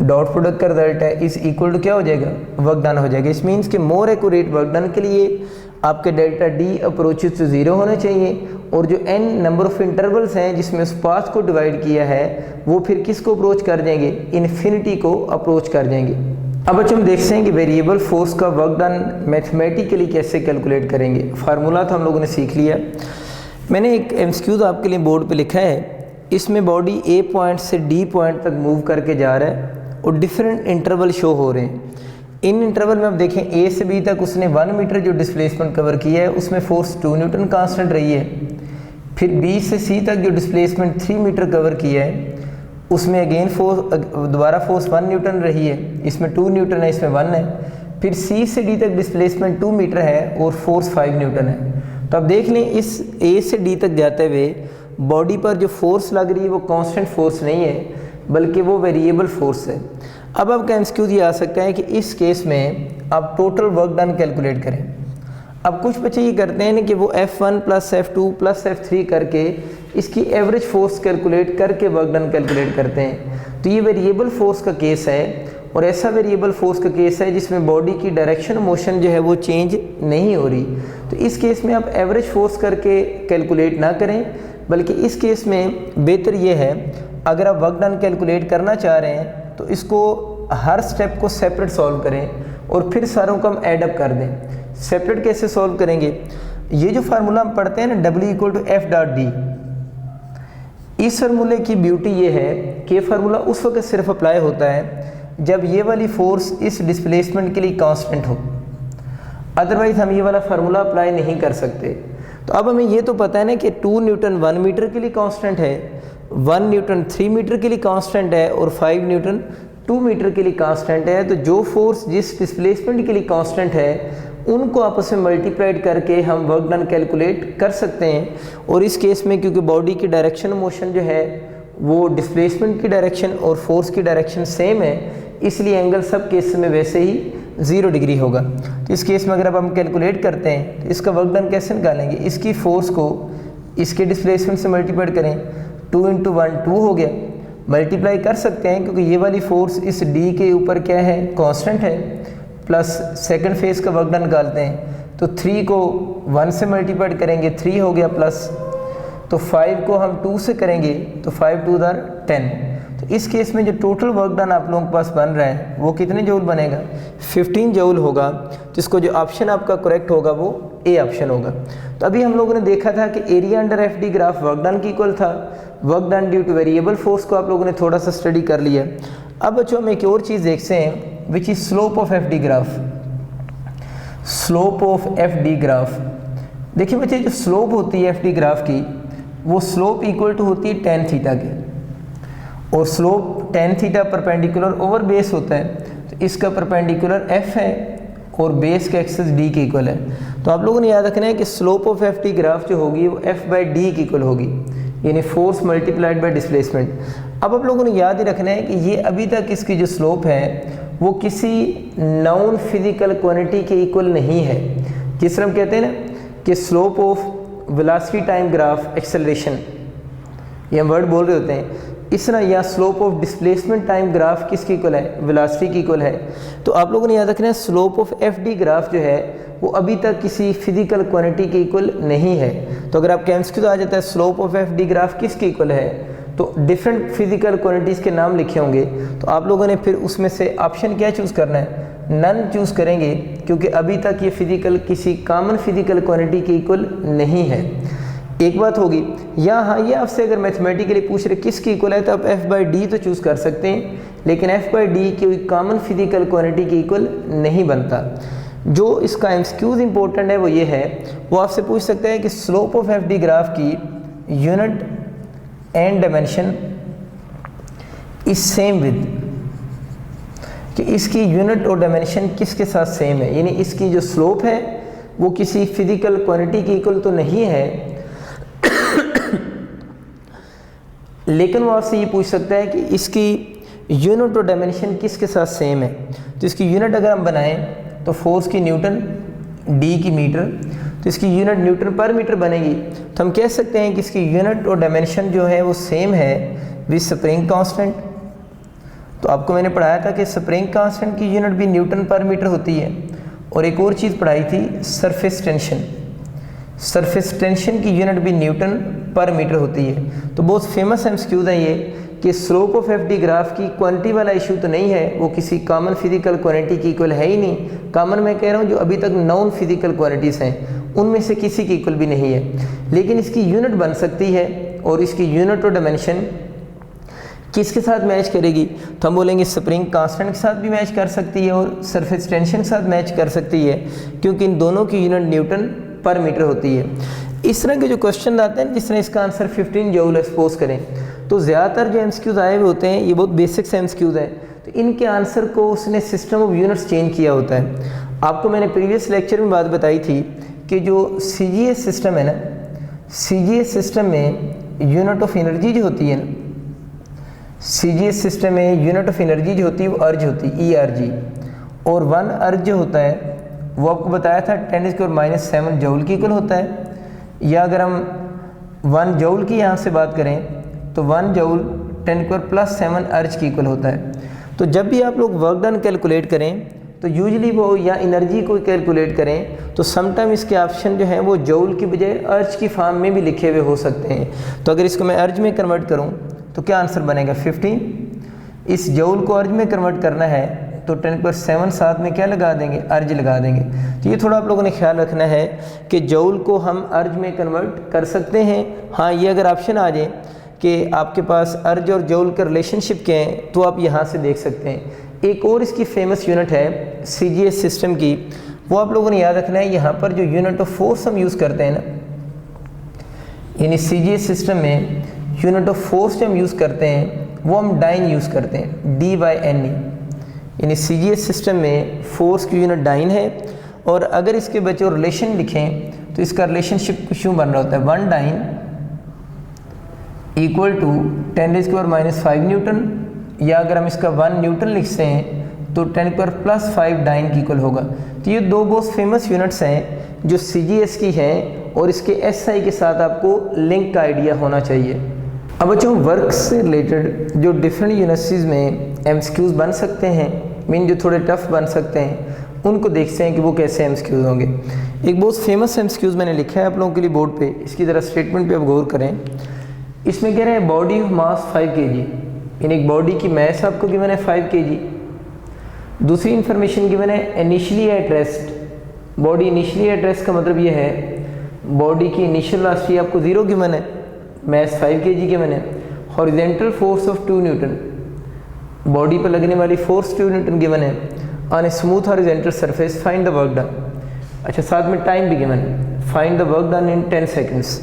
dot product का रिजल्ट है इज इक्वल टू क्या हो जाएगा, वर्क डन हो जाएगा। इस मीन्स कि मोर एक्यूरेट वर्क डन के लिए आपके delta D approaches to zero होने चाहिए, और जो n नंबर ऑफ इंटरवल्स हैं जिसमें उस पाथ को डिवाइड किया है वो फिर किसको अप्रोच कर देंगे, इन्फिनिटी को अप्रोच कर देंगे। अब बच्चों हम देखते हैं कि वेरिएबल फोर्स का वर्क डन मैथमेटिकली कैसे कैलकुलेट करेंगे। फार्मूला तो हम लोगों ने सीख लिया। मैंने एक एमसीक्यू आपके लिए बोर्ड पे लिखा है, इसमें बॉडी ए पॉइंट से डी पॉइंट तक मूव करके जा रहा है और डिफरेंट इंटरवल शो हो रहे हैं। इन इंटरवल में आप देखें ए से बी तक उसने 1 मीटर जो डिस्प्लेसमेंट कवर किया है उसमें फोर्स 2 न्यूटन कांस्टेंट रही है। फिर बी से सी तक जो डिस्प्लेसमेंट 3 मीटर कवर किया है उसमें अगेन दोबारा फोर्स 1 न्यूटन रही है, इसमें 2 न्यूटन है, इसमें 1 है। फिर सी से डी तक डिस्प्लेसमेंट 2 मीटर है और फोर्स 5 न्यूटन है। तो अब देख लें इस ए से डी तक जाते हुए बॉडी पर जो फोर्स लग रही है वो कांस्टेंट फोर्स नहीं है बल्कि वो वेरिएबल फोर्स है। अब आपका एमसीक्यू ये आ सकता है कि इस केस में आप टोटल वर्क डन कैलकुलेट करें। अब कुछ बच्चे ये करते हैं ना कि वो F1 plus F2 plus F3 करके इसकी एवरेज फोर्स कैलकुलेट करके वर्क डन कैलकुलेट करते हैं। तो ये वेरिएबल फोर्स का केस है, और ऐसा वेरिएबल फोर्स का केस है जिसमें बॉडी की डायरेक्शन मोशन जो है वो चेंज नहीं हो रही। तो इस केस में आप एवरेज फोर्स करके कैलकुलेट ना करें, बल्कि इस केस में बेहतर ये है अगर आप वर्क डन कैलकुलेट करना चाह रहे हैं तो इसको हर स्टेप को सेपरेट सॉल्व करें और फिर सारों को हम एडअप कर दें। सेपरेट कैसे सॉल्व करेंगे, ये जो फार्मूला हम पढ़ते हैं ना W equal to F dot D, इस फार्मूले की ब्यूटी ये है कि ये फार्मूला उस वक्त सिर्फ अप्लाई होता है जब ये वाली फोर्स इस डिस्प्लेसमेंट के लिए कांस्टेंट हो, अदरवाइज हम ये वाला फार्मूला अप्लाई नहीं कर सकते। तो अब हमें ये तो पता है ना कि 2 न्यूटन 1 मीटर के लिए कांस्टेंट है, 1 न्यूटन 3 मीटर के लिए कांस्टेंट है और 5 न्यूटन 2 मीटर के लिए कांस्टेंट है। तो जो फोर्स जिस डिस्प्लेसमेंट के लिए कांस्टेंट है उनको आपस में मल्टीप्लाइड करके हम वर्क डन कैलकुलेट कर सकते हैं। और इस केस में क्योंकि बॉडी की डायरेक्शन मोशन जो है वो डिस्प्लेसमेंट की डायरेक्शन और फोर्स की डायरेक्शन सेम है, इसलिए एंगल सब केस में वैसे ही 0 डिग्री होगा। तो इस केस में अगर अब हम कैलकुलेट करते हैं तो इसका वर्क डन कैसे निकालेंगे, इसकी फोर्स को इसके डिस्प्लेसमेंट से मल्टीप्लाइड करें, 2 × 1 2 हो गया, मल्टीप्लाई कर सकते हैं क्योंकि ये वाली फोर्स इस डी के ऊपर क्या है, कांस्टेंट है, प्लस सेकंड फेज का वर्क डन निकालते हैं तो 3 को 1 से मल्टीप्लाइड करेंगे 3 हो गया, प्लस तो 5 को हम 2 से करेंगे तो 5 2 10। तो इस केस में जो टोटल वर्क डन आप लोगों के पास बन रहा है वो कितने जूल बनेगा, 15 जूल होगा। जिसको जो ऑप्शन आपका करेक्ट होगा वो ए ऑप्शन होगा। तो अभी हम लोगों ने देखा था कि area under F D graph work done की इक्वल था, work done due two variable force को आप लोगों ने थोड़ा सा स्टडी कर लिया। अब बच्चों हम एक और चीज़ देखते हैं which is slope of F D graph. Slope of F D graph, देखिए बच्चे जो स्लोप होती है एफ डी ग्राफ की वो स्लोप इक्वल टू होती है tan थीटा के, और slope tan theta perpendicular over base होता है। तो इसका परपेंडिकुलर f है और बेस का एक्सिस d के इक्वल है। तो आप लोगों ने याद रखना है कि slope of F D graph जो होगी वो f/d के इक्वल होगी, यानी फोर्स मल्टीप्लाइड बाय डिस्प्लेसमेंट। अब आप लोगों ने याद ही रखना है कि ये अभी तक इसकी जो स्लोप है वो किसी नॉन फिजिकल क्वांटिटी के इक्वल नहीं है। जिस तरह हम कहते हैं ना कि slope of velocity time graph acceleration, ये हम वर्ड बोल रहे होते हैं, इस तरह या slope of displacement time graph किसकी इक्वल है, वेलोसिटी की इक्वल है। तो आप लोगों ने याद रखना है slope of F D graph जो है वो अभी तक किसी फिजिकल क्वांटिटी के इक्वल नहीं है। तो अगर आपका एमसीक्यू आ जाता है slope of F D graph किसकी इक्वल है, तो डिफरेंट फिजिकल क्वांटिटीज़ के नाम लिखे होंगे, तो आप लोगों ने फिर उसमें से ऑप्शन क्या चूज़ करना है, नन चूज़ करेंगे, क्योंकि अभी तक ये फिजिकल किसी कॉमन फिजिकल क्वांटिटी के इक्वल नहीं है। एक बात होगी, या हाँ ये आपसे अगर मैथमेटिकली पूछ रहे किसकी इक्वल है तो आप f/d तो चूज़ कर सकते हैं, लेकिन f/d कोई कॉमन फिजिकल क्वांटिटी के इक्वल नहीं बनता। जो इसका एमसीक्यूज इंपॉर्टेंट है वो ये है, वो आपसे पूछ सकता है कि स्लोप ऑफ FD ग्राफ की unit and dimension is same with, कि इसकी यूनिट और डायमेंशन किसके साथ सेम है, यानी इसकी जो स्लोप है वो किसी फिजिकल क्वांटिटी की इक्वल तो नहीं है, लेकिन वो आपसे ये पूछ सकता है कि इसकी यूनिट और डायमेंशन किसके साथ सेम है। तो इसकी यूनिट अगर हम बनाएं तो फोर्स की न्यूटन, डी की मीटर, तो इसकी यूनिट न्यूटन पर मीटर बनेगी। तो हम कह सकते हैं कि इसकी यूनिट और डायमेंशन जो है वो सेम है विद स्प्रिंग कांस्टेंट। तो आपको मैंने पढ़ाया था कि स्प्रिंग कांस्टेंट की यूनिट भी न्यूटन पर मीटर होती है। और एक और चीज़ पढ़ाई थी सरफेस टेंशन, सरफेस टेंशन की यूनिट भी न्यूटन पर मीटर होती है। तो बहुत फेमस एमसीक्यूज है ये कि स्लोप ऑफ FD ग्राफ की क्वांटिटी वाला इशू तो नहीं है, वो किसी कॉमन फिजिकल क्वांटिटी की इक्वल है ही नहीं। कॉमन मैं कह रहा हूँ जो अभी तक नॉन फिजिकल क्वांटिटीज़ हैं उनमें से किसी की इक्वल भी नहीं है, लेकिन इसकी यूनिट बन सकती है और इसकी यूनिट और डायमेंशन किसके साथ मैच करेगी, तो हम बोलेंगे स्प्रिंग कांस्टेंट के साथ भी मैच कर सकती है और सरफेस टेंशन के साथ मैच कर सकती है, क्योंकि इन दोनों की यूनिट न्यूटन पर मीटर होती है। इस तरह के जो क्वेश्चन आते हैं जिस तरह इसका आंसर 15 जूल एक्सपोज करें, तो ज़्यादातर जो एमसीक्यूज आए हुए होते हैं ये बहुत बेसिक एमसीक्यूज हैं, तो इनके आंसर को उसने सिस्टम ऑफ यूनिट्स चेंज किया होता है। आपको मैंने प्रीवियस लेक्चर में बात बताई थी कि जो CGS सिस्टम है ना, CGS सिस्टम में यूनिट ऑफ एनर्जी जो होती है ना, CGS सिस्टम में यूनिट ऑफ एनर्जी जो होती है वो अर्ज होती है, ERG, और 1 अर्ज जो होता है वो आपको बताया था 10⁻⁻7 जूल की इक्वल होता है। या अगर हम 1 जूल की यहाँ से बात करें तो 1 जूल 10⁻+7 अर्ज की इक्वल होता है। तो जब भी आप लोग वर्क डन कैलकुलेट करें तो यूजली वो या एनर्जी को कैलकुलेट करें तो समटाइम इसके ऑप्शन जो हैं वो जूल की बजाय अर्ज की फॉर्म में भी लिखे हुए हो सकते हैं। तो अगर इसको मैं अर्ज में कन्वर्ट करूँ तो क्या आंसर बनेगा 15। इस जूल को अर्ज में कन्वर्ट करना है तो 10⁻7 साथ में क्या लगा देंगे, अर्ज लगा देंगे। तो ये थोड़ा आप लोगों ने ख्याल रखना है कि जूल को हम अर्ज में कन्वर्ट कर सकते हैं। हाँ, ये अगर ऑप्शन आ जाए कि आपके पास अर्ज और जूल का रिलेशनशिप क्या है तो आप यहाँ से देख सकते हैं। एक और इसकी फेमस यूनिट है CGS सिस्टम की, वो आप लोगों ने याद रखना है। यहाँ पर जो यूनिट ऑफ फोर्स हम यूज़ करते हैं ना, यानी CGS सिस्टम में यूनिट ऑफ फोर्स जो हम यूज़ करते हैं वो हम डाइन यूज़ करते हैं, D/N, यानी CGS सिस्टम में फोर्स की यूनिट डाइन है। और अगर इसके बच्चे रिलेशन लिखें तो इसका रिलेशनशिप कुछ यूँ बन रहा होता है, 1 डाइन इक्वल टू 10⁻⁻5 न्यूटन, या अगर हम इसका 1 न्यूटन लिखते हैं तो 10⁻+5 डाइन की इक्वल होगा। तो ये दो बहुत फेमस यूनिट्स हैं जो CGS की हैं और इसके SI के साथ आपको लिंक का आइडिया होना चाहिए। अब बच्चों वर्क से रिलेटेड जो डिफरेंट यूनिवर्सिटीज़ में MCQs बन सकते हैं, मीन जो थोड़े टफ बन सकते हैं, उनको देखते हैं कि वो कैसे MCQs होंगे। एक बहुत फेमस MCQs मैंने लिखा है आप लोगों के लिए बोर्ड पे, इसकी ज़रा स्टेटमेंट पे आप गौर करें। इसमें कह रहे हैं बॉडी ऑफ मास 5 kg, यानी एक बॉडी की मास आपको गिवन है 5 kg। दूसरी इन्फॉर्मेशन गिवन है initially at rest, body initially at rest का मतलब ये है बॉडी की इनिशियल वेलोसिटी आपको 0 गिवन है, मास 5 kg गिवन है। Horizontal force of 2 Newton, body पर लगने वाली फोर्स 2 न्यूटन गिवन है। On a smooth horizontal surface find the work done. अच्छा, साथ में टाइम भी गिवन है, find the work done in 10 seconds.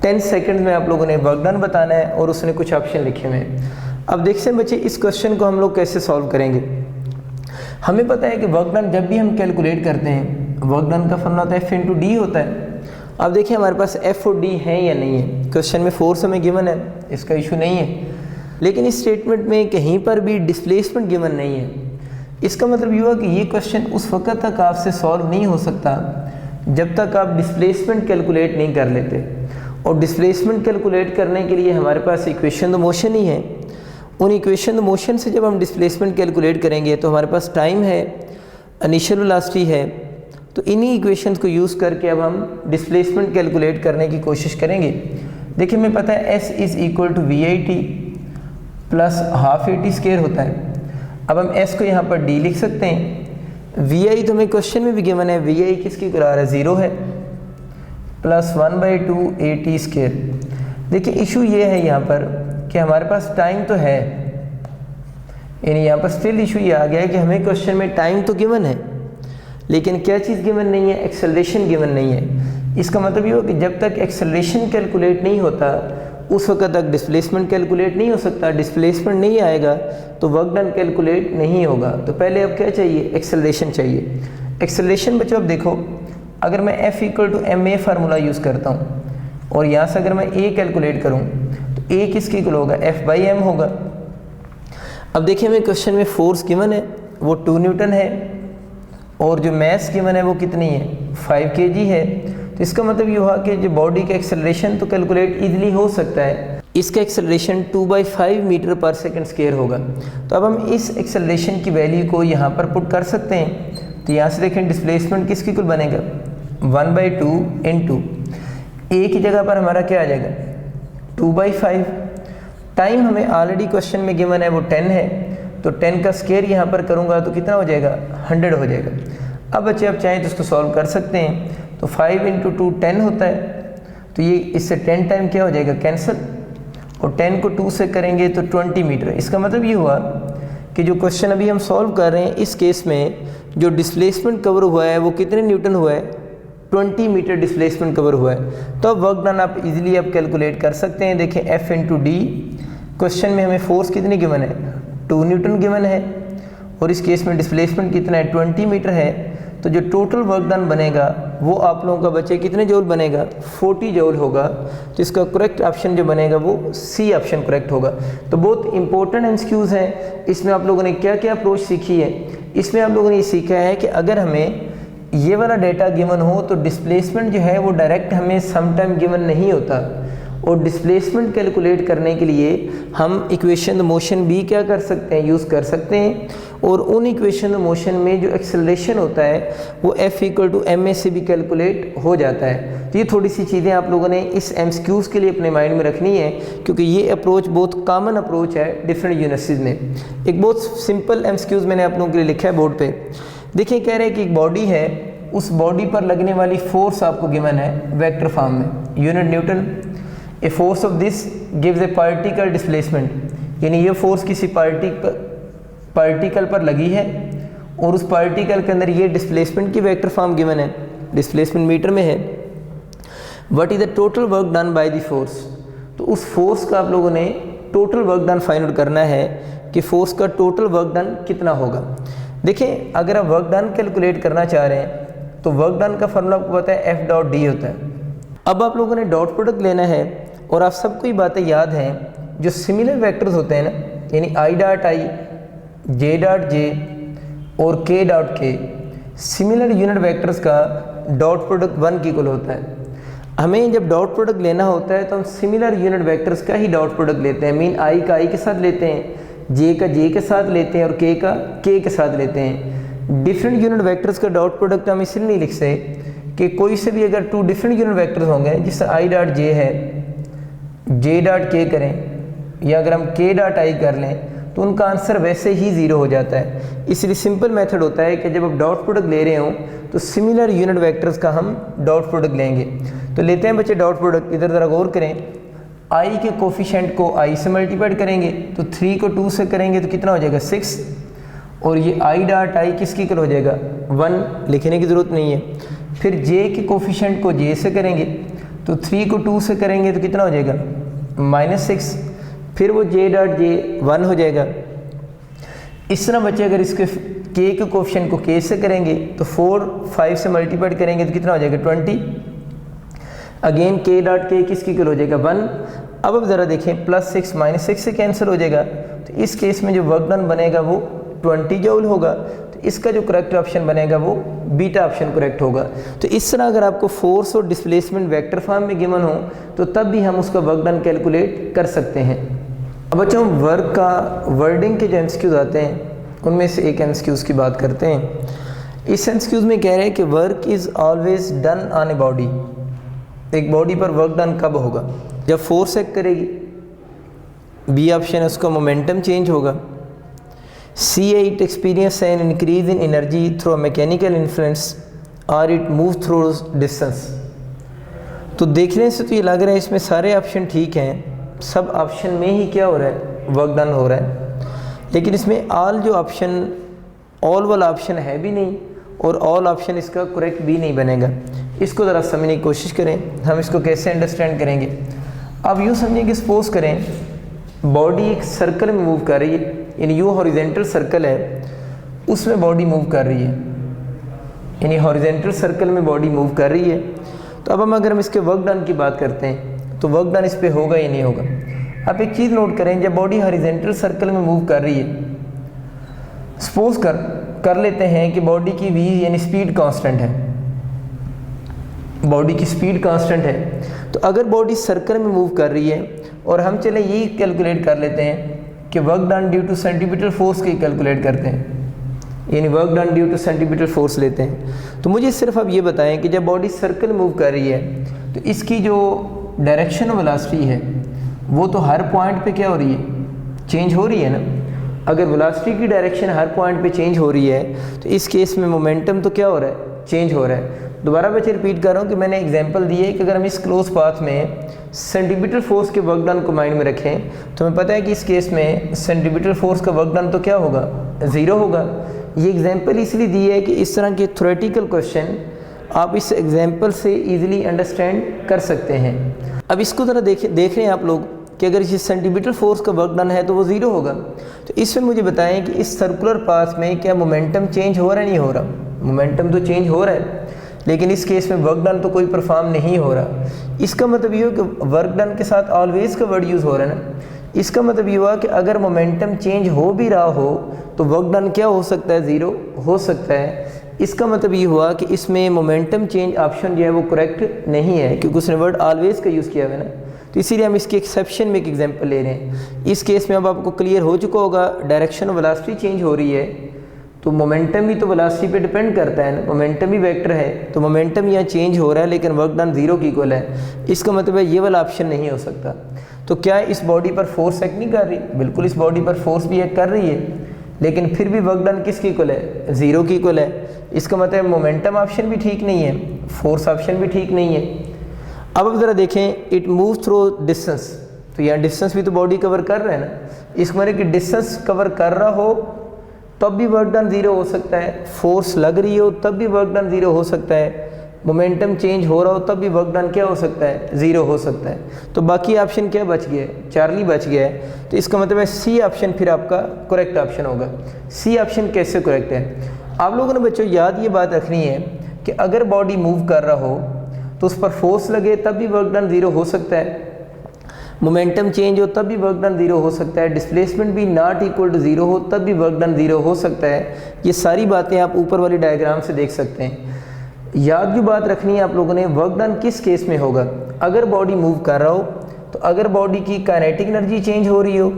10 second में आप लोगों ने वर्क डन बताना है और उसने कुछ ऑप्शन लिखे हुए हैं। अब देखते हैं बच्चे इस क्वेश्चन को हम लोग कैसे सॉल्व करेंगे। हमें पता है कि वर्क डन जब भी हम कैलकुलेट करते हैं, वर्क डन का फॉर्मूला होता है F/D होता है। अब देखिए हमारे पास F और D है या नहीं है। क्वेश्चन में फोर्स हमें गिवन है, इसका इशू नहीं है, लेकिन इस स्टेटमेंट में कहीं पर भी डिस्प्लेसमेंट गिवन नहीं है। इसका मतलब ये हुआ कि ये क्वेश्चन उस वक्त तक आपसे सॉल्व नहीं हो सकता जब तक आप डिस्प्लेसमेंट कैलकुलेट नहीं कर लेते। और डिस्प्लेसमेंट कैलकुलेट करने के लिए हमारे पास इक्वेशन द मोशन ही है। उन इक्वेशन द मोशन से जब हम डिस्प्लेसमेंट कैलकुलेट करेंगे तो हमारे पास टाइम है, इनिशियल वेलोसिटी है, तो इन्हीं इक्वेशंस को यूज़ करके अब हम डिस्प्लेसमेंट कैलकुलेट करने की कोशिश करेंगे। देखिए हमें पता है S is equal to VIT plus half AT square होता है। अब हम S को यहाँ पर D लिख सकते हैं। VI तो हमें क्वेश्चन में भी गिवन है, VI किसकी इक्वल है, 0 है, प्लस 1/2 AT स्क्वायर। देखिए इशू ये है यहाँ पर कि हमारे पास टाइम तो है, यानी यहाँ पर स्टिल इशू ये आ गया है कि हमें क्वेश्चन में टाइम तो गिवन है, लेकिन क्या चीज़ गिवन नहीं है, एक्सेलरेशन गिवन नहीं है। इसका मतलब ये हो कि जब तक एक्सेलरेशन कैलकुलेट नहीं होता उस वक्त तक डिस्प्लेसमेंट कैलकुलेट नहीं हो सकता। डिस्प्लेसमेंट नहीं आएगा तो वर्क डन कैलकुलेट नहीं होगा। तो पहले अब क्या चाहिए, एक्सेलरेशन चाहिए। एक्सेलरेशन बच्चों अब देखो, अगर मैं F equal to ma formula use करता हूँ और यहाँ से अगर मैं a कैलकुलेट करूँ तो a किसकी इक्वल होगा, F/m होगा। अब देखिए हमें क्वेश्चन में फोर्स गिवन है वो 2 न्यूटन है और जो मास गिवन है वो कितनी है, 5 kg है। तो इसका मतलब ये हुआ कि जो बॉडी का एक्सेलरेशन तो कैलकुलेट इजीली हो सकता है, इसका एक्सेलरेशन 2/5 मीटर पर सेकंड स्क्वायर होगा। तो अब हम इस एक्सेलरेशन की वैल्यू को यहाँ पर पुट कर सकते हैं। तो यहाँ से देखें डिस्प्लेसमेंट किसकी इक्वल बनेगा, 1/2 इंटू a की जगह पर हमारा क्या आ जाएगा, 2/5। टाइम हमें ऑलरेडी क्वेश्चन में गिवन है वो 10 है, तो 10 का स्क्वायर यहाँ पर करूँगा तो कितना हो जाएगा, 100 हो जाएगा। अब बच्चे आप चाहें तो इसको सॉल्व कर सकते हैं। तो 5 × 2 10 होता है, तो ये इससे 10 टाइम क्या हो जाएगा, कैंसिल, और 10 को 2 से करेंगे तो 20 मीटर। इसका मतलब ये हुआ कि जो क्वेश्चन अभी हम सॉल्व कर रहे हैं इस केस में जो डिस्प्लेसमेंट कवर हुआ है वो कितने न्यूटन हुआ है, 20 मीटर डिस्प्लेसमेंट कवर हुआ है। तो अब वर्क डन आप इजीली आप कैलकुलेट कर सकते हैं। देखें F × D, क्वेश्चन में हमें फोर्स कितनी गिवन है, 2 न्यूटन गिवन है और इस केस में डिस्प्लेसमेंट कितना है, 20 मीटर है। तो जो टोटल वर्क डन बनेगा वो आप लोगों का बच्चे कितने जूल बनेगा, 40 जूल होगा। तो इसका करेक्ट ऑप्शन जो बनेगा वो C ऑप्शन करेक्ट होगा। तो बहुत इंपॉर्टेंट एमसीक्यूज़ हैं। इसमें आप लोगों ने क्या क्या अप्रोच सीखी है, इसमें आप लोगों ने ये सीखा है कि अगर हमें ये वाला डेटा गिवन हो तो डिस्प्लेसमेंट जो है वो डायरेक्ट हमें सम टाइम गिवन नहीं होता, और डिस्प्लेसमेंट कैलकुलेट करने के लिए हम इक्वेशन द मोशन भी क्या कर सकते हैं, यूज़ कर सकते हैं। और उन इक्वेशन द मोशन में जो एक्सेलरेशन होता है वो F = ma से भी कैलकुलेट हो जाता है। तो ये थोड़ी सी चीज़ें आप लोगों ने इस एमसीक्यूज़ के लिए अपने माइंड में रखनी है, क्योंकि ये अप्रोच बहुत कॉमन अप्रोच है डिफरेंट यूनिवर्सिटीज़ में। एक बहुत सिंपल एमसीक्यूज़ मैंने आप लोगों के लिए लिखा है बोर्ड पे। देखिए कह रहे हैं कि एक बॉडी है, उस बॉडी पर लगने वाली फोर्स आपको गिवन है वेक्टर फॉर्म में, unit Newton. A force of this gives A particle displacement, यानी ये फोर्स किसी पार्टिकल पर लगी है और उस पार्टिकल के अंदर ये डिस्प्लेसमेंट की वेक्टर फॉर्म गिवन है, डिस्प्लेसमेंट मीटर में है। What is the total work done by the force, तो उस फोर्स का आप लोगों ने total work done find out करना है कि फोर्स का टोटल वर्क डन कितना होगा। देखिए अगर आप वर्क डन कैलकुलेट करना चाह रहे हैं तो वर्क डन का फॉर्मूला आपको पता है F.D होता है। अब आप लोगों ने डॉट प्रोडक्ट लेना है और आप सबको ये बातें याद हैं, जो सिमिलर वेक्टर्स होते हैं ना, यानी I.I, J.J और K.K, सिमिलर यूनिट वेक्टर्स का डॉट प्रोडक्ट 1 की इक्वल होता है। हमें जब डॉट प्रोडक्ट लेना होता है तो हम सिमिलर यूनिट वेक्टर्स का ही डॉट प्रोडक्ट लेते हैं। मीन I का I के साथ लेते हैं, J का J के साथ लेते हैं और K का K के साथ लेते हैं। डिफरेंट यूनिट वेक्टर्स का डॉट प्रोडक्ट हम इसलिए नहीं लिख सकते कि कोई से भी अगर 2 डिफरेंट यूनिट वेक्टर्स होंगे, जिससे I.J है, J.K करें या अगर हम K.I कर लें तो उनका आंसर वैसे ही 0 हो जाता है। इसलिए सिंपल मेथड होता है कि जब आप डॉट प्रोडक्ट ले रहे हो तो सिमिलर यूनिट वेक्टर्स का हम डॉट प्रोडक्ट लेंगे। तो लेते हैं बच्चे डॉट प्रोडक्ट, इधर ज़रा गौर करें। I के कोफिशिएंट को I से मल्टीप्लाइड करेंगे तो 3 को 2 से करेंगे तो कितना हो जाएगा, 6, और ये I.I किसकी इक्वल हो जाएगा, 1, लिखने की ज़रूरत नहीं है। फिर J के कोफिशिएंट को J से करेंगे तो 3 को 2 से करेंगे तो कितना हो जाएगा, -6, फिर वो J.J 1 हो जाएगा। इस तरह बच्चे अगर इसके K के कोफिशिएंट को K से करेंगे तो 4, 5 से मल्टीप्लाइड करेंगे तो कितना हो जाएगा, 20। अगेन K.K किसकी इक्वल हो जाएगा, 1। अब ज़रा देखें +6 -6 से कैंसिल हो जाएगा, तो इस केस में जो वर्क डन बनेगा वो 20 जूल होगा। तो इसका जो करेक्ट ऑप्शन बनेगा वो बीटा ऑप्शन करेक्ट होगा। तो इस तरह अगर आपको फोर्स और डिस्प्लेसमेंट वेक्टर फॉर्म में गिवन हो तो तब भी हम उसका वर्क डन कैलकुलेट कर सकते हैं। अब बच्चों वर्क का वर्डिंग के जो एमसीक्यूज आते हैं उनमें से एक एमसीक्यूज की बात करते हैं। इस एमसीक्यूज में कह रहे हैं कि work is always done on a body, एक बॉडी पर वर्क डन कब होगा। जब फोर्स एक्ट करेगी, बी ऑप्शन है उसका मोमेंटम चेंज होगा। सी है it experience an increase in energy through mechanical influence और इट मूव थ्रू डिस्टेंस। तो देखने से तो ये लग रहा है इसमें सारे ऑप्शन ठीक हैं, सब ऑप्शन में ही क्या हो रहा है, वर्क डन हो रहा है। लेकिन इसमें ऑल जो ऑप्शन, ऑल वाला ऑप्शन है भी नहीं और ऑल ऑप्शन इसका करेक्ट भी नहीं बनेगा। इसको ज़रा समझने की कोशिश करें, हम इसको कैसे अंडरस्टैंड करेंगे। अब यूँ समझें कि सपोज करें बॉडी एक सर्कल में मूव कर रही है, यानी यूँ हॉरिजेंटल सर्कल है उसमें बॉडी मूव कर रही है, यानी हॉरिजेंटल सर्कल में बॉडी मूव कर रही है। तो अब अगर हम इसके वर्क डन की बात करते हैं तो वर्क डन इस पर होगा या नहीं होगा। आप एक चीज़ नोट करें, जब बॉडी हॉरिजेंटल सर्कल में मूव कर रही है, सपोज कर लेते हैं कि बॉडी की वी यानी स्पीड कांस्टेंट है, बॉडी की स्पीड कांस्टेंट है। तो अगर बॉडी सर्कल में मूव कर रही है और हम चले यही कैलकुलेट कर लेते हैं कि work done due two centimetre force की कैलकुलेट करते हैं, यानी work done due two centimetre force लेते हैं। तो मुझे सिर्फ अब ये बताएं कि जब बॉडी सर्कल मूव कर रही है तो इसकी जो डायरेक्शन वेलोसिटी है वो तो हर पॉइंट पे क्या हो रही है, चेंज हो रही है ना। अगर वेलोसिटी की डायरेक्शन हर पॉइंट पे चेंज हो रही है तो इस केस में मोमेंटम तो क्या हो रहा है, चेंज हो रहा है। दोबारा बच्चे रिपीट कर रहा हूँ कि मैंने एग्जांपल दी है कि अगर हम इस क्लोज पाथ में सेंटीमीटर फोर्स के वर्क डन को माइंड में रखें तो हमें पता है कि इस केस में सेंटीमीटर फोर्स का वर्क डन तो क्या होगा, ज़ीरो होगा। ये एग्जांपल इसलिए दी है कि इस तरह के थ्योरेटिकल क्वेश्चन आप इस एग्जांपल से इजीली अंडरस्टैंड कर सकते हैं। अब इसको ज़रा देख रहे हैं आप लोग कि अगर इस सेंटीमीटर फोर्स का वर्क डन है तो वो ज़ीरो होगा। तो इसमें मुझे बताएं कि इस सर्कुलर पाथ में क्या मोमेंटम चेंज हो रहा है, नहीं हो रहा। मोमेंटम तो चेंज हो रहा है लेकिन इस केस में वर्क डन तो कोई परफॉर्म नहीं हो रहा। इसका मतलब ये हो कि वर्क डन के साथ ऑलवेज का वर्ड यूज़ हो रहा है ना। इसका मतलब ये हुआ कि अगर मोमेंटम चेंज हो भी रहा हो तो वर्क डन क्या हो सकता है, ज़ीरो हो सकता है। इसका मतलब ये हुआ कि इसमें मोमेंटम चेंज ऑप्शन जो है वो करेक्ट नहीं है क्योंकि उसने वर्ड ऑलवेज का यूज़ किया हुआ है ना। तो इसीलिए हम इसके एक्सेप्शन में एक एग्जांपल ले रहे हैं। इस केस में अब आपको क्लियर हो चुका होगा, डायरेक्शन वेलोसिटी चेंज हो रही है तो मोमेंटम भी तो वेलोसिटी पे डिपेंड करता है ना, मोमेंटम भी वेक्टर है तो मोमेंटम यहाँ चेंज हो रहा है लेकिन वर्क डन ज़ीरो की इक्वल है। इसका मतलब है ये वाला ऑप्शन नहीं हो सकता। तो क्या इस बॉडी पर फोर्स एक्ट नहीं कर रही, बिल्कुल इस बॉडी पर फोर्स भी एक्ट कर रही है लेकिन फिर भी वर्क डन किसकी इक्वल है, ज़ीरो की इक्वल है। इसका मतलब मोमेंटम ऑप्शन भी ठीक नहीं है, फोर्स ऑप्शन भी ठीक नहीं है। अब ज़रा देखें, इट मूव थ्रू डिस्टेंस, तो यहाँ डिस्टेंस भी तो बॉडी कवर कर रहा है ना। इसका मतलब कि डिस्टेंस कवर कर रहा हो तब भी वर्क डन ज़ीरो हो सकता है, फोर्स लग रही हो तब भी वर्क डन ज़ीरो हो सकता है, मोमेंटम चेंज हो रहा हो तब भी वर्क डन क्या हो सकता है, ज़ीरो हो सकता है। तो बाकी ऑप्शन क्या बच गया है, चार्ली बच गया है। तो इसका मतलब है सी ऑप्शन फिर आपका करेक्ट ऑप्शन होगा। सी ऑप्शन कैसे करेक्ट है, आप लोगों ने बच्चों याद ये बात रखनी है कि अगर बॉडी मूव कर रहा हो तो उस पर फोर्स लगे तब भी वर्क डन ज़ीरो हो सकता है, मोमेंटम चेंज हो तब भी वर्क डन ज़ीरो हो सकता है, डिस्प्लेसमेंट भी नॉट इक्वल टू ज़ीरो हो तब भी वर्क डन ज़ीरो हो सकता है। ये सारी बातें आप ऊपर वाली डायग्राम से देख सकते हैं। याद जो बात रखनी है आप लोगों ने, वर्क डन किस केस में होगा, अगर बॉडी मूव कर रहा हो तो अगर बॉडी की काइनेटिक एनर्जी चेंज हो रही हो,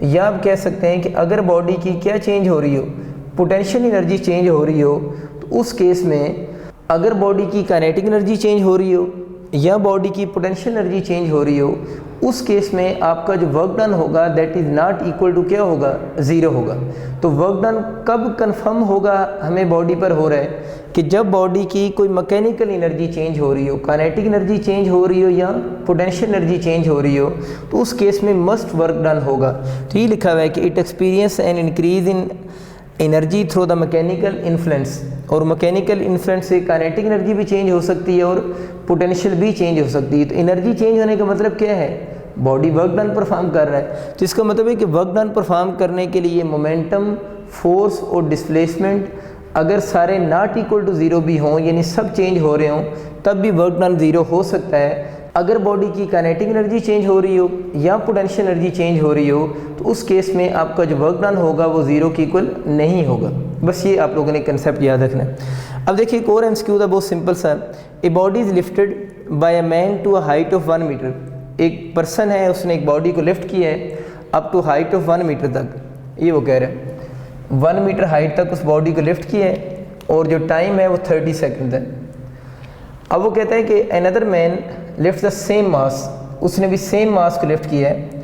या आप कह सकते हैं कि अगर बॉडी की क्या चेंज हो रही हो, पोटेंशियल एनर्जी चेंज हो रही हो, तो उस केस में अगर बॉडी की काइनेटिक एनर्जी चेंज हो रही हो या बॉडी की पोटेंशियल एनर्जी चेंज हो रही हो, उस केस में आपका जो वर्क डन होगा that is not equal to क्या होगा, ज़ीरो होगा। तो वर्क डन कब कंफर्म होगा हमें बॉडी पर हो रहा है कि जब बॉडी की कोई मैकेनिकल एनर्जी चेंज हो रही हो, काइनेटिक एनर्जी चेंज हो रही हो या पोटेंशियल एनर्जी चेंज हो रही हो, तो उस केस में मस्ट वर्क डन होगा। तो ये लिखा हुआ है कि it experience an increase in energy through the mechanical influence, और मैकेनिकल इन्फ्लुएंस से काइनेटिक एनर्जी भी चेंज हो सकती है और पोटेंशियल भी चेंज हो सकती है। तो एनर्जी चेंज होने का मतलब क्या है, बॉडी वर्क डन परफॉर्म कर रहा है। तो इसका मतलब है कि वर्क डन परफॉर्म करने के लिए मोमेंटम, फोर्स और डिस्प्लेसमेंट अगर सारे नॉट इक्वल टू ज़ीरो भी हों, यानी सब चेंज हो रहे हों, तब भी वर्क डन ज़ीरो हो सकता है। अगर बॉडी की काइनेटिक एनर्जी चेंज हो रही हो या पोटेंशियल एनर्जी चेंज हो रही हो, तो उस केस में आपका जो वर्क डन होगा वो ज़ीरो की इक्वल नहीं होगा। बस ये आप लोगों ने कंसेप्ट याद रखना है। अब देखिए एक और एमसीक्यू था, बहुत सिंपल सा। A body is lifted by a man to a height of 1 metre. एक पर्सन है, उसने एक बॉडी को लिफ्ट किया है up to height of 1 metre तक, ये वो कह रहे हैं 1 मीटर हाइट तक उस बॉडी को लिफ्ट किया है और जो टाइम है वो 30 सेकेंड है। अब वो कहता है कि another man lift the same mass उसने भी सेम मास को लिफ्ट किया है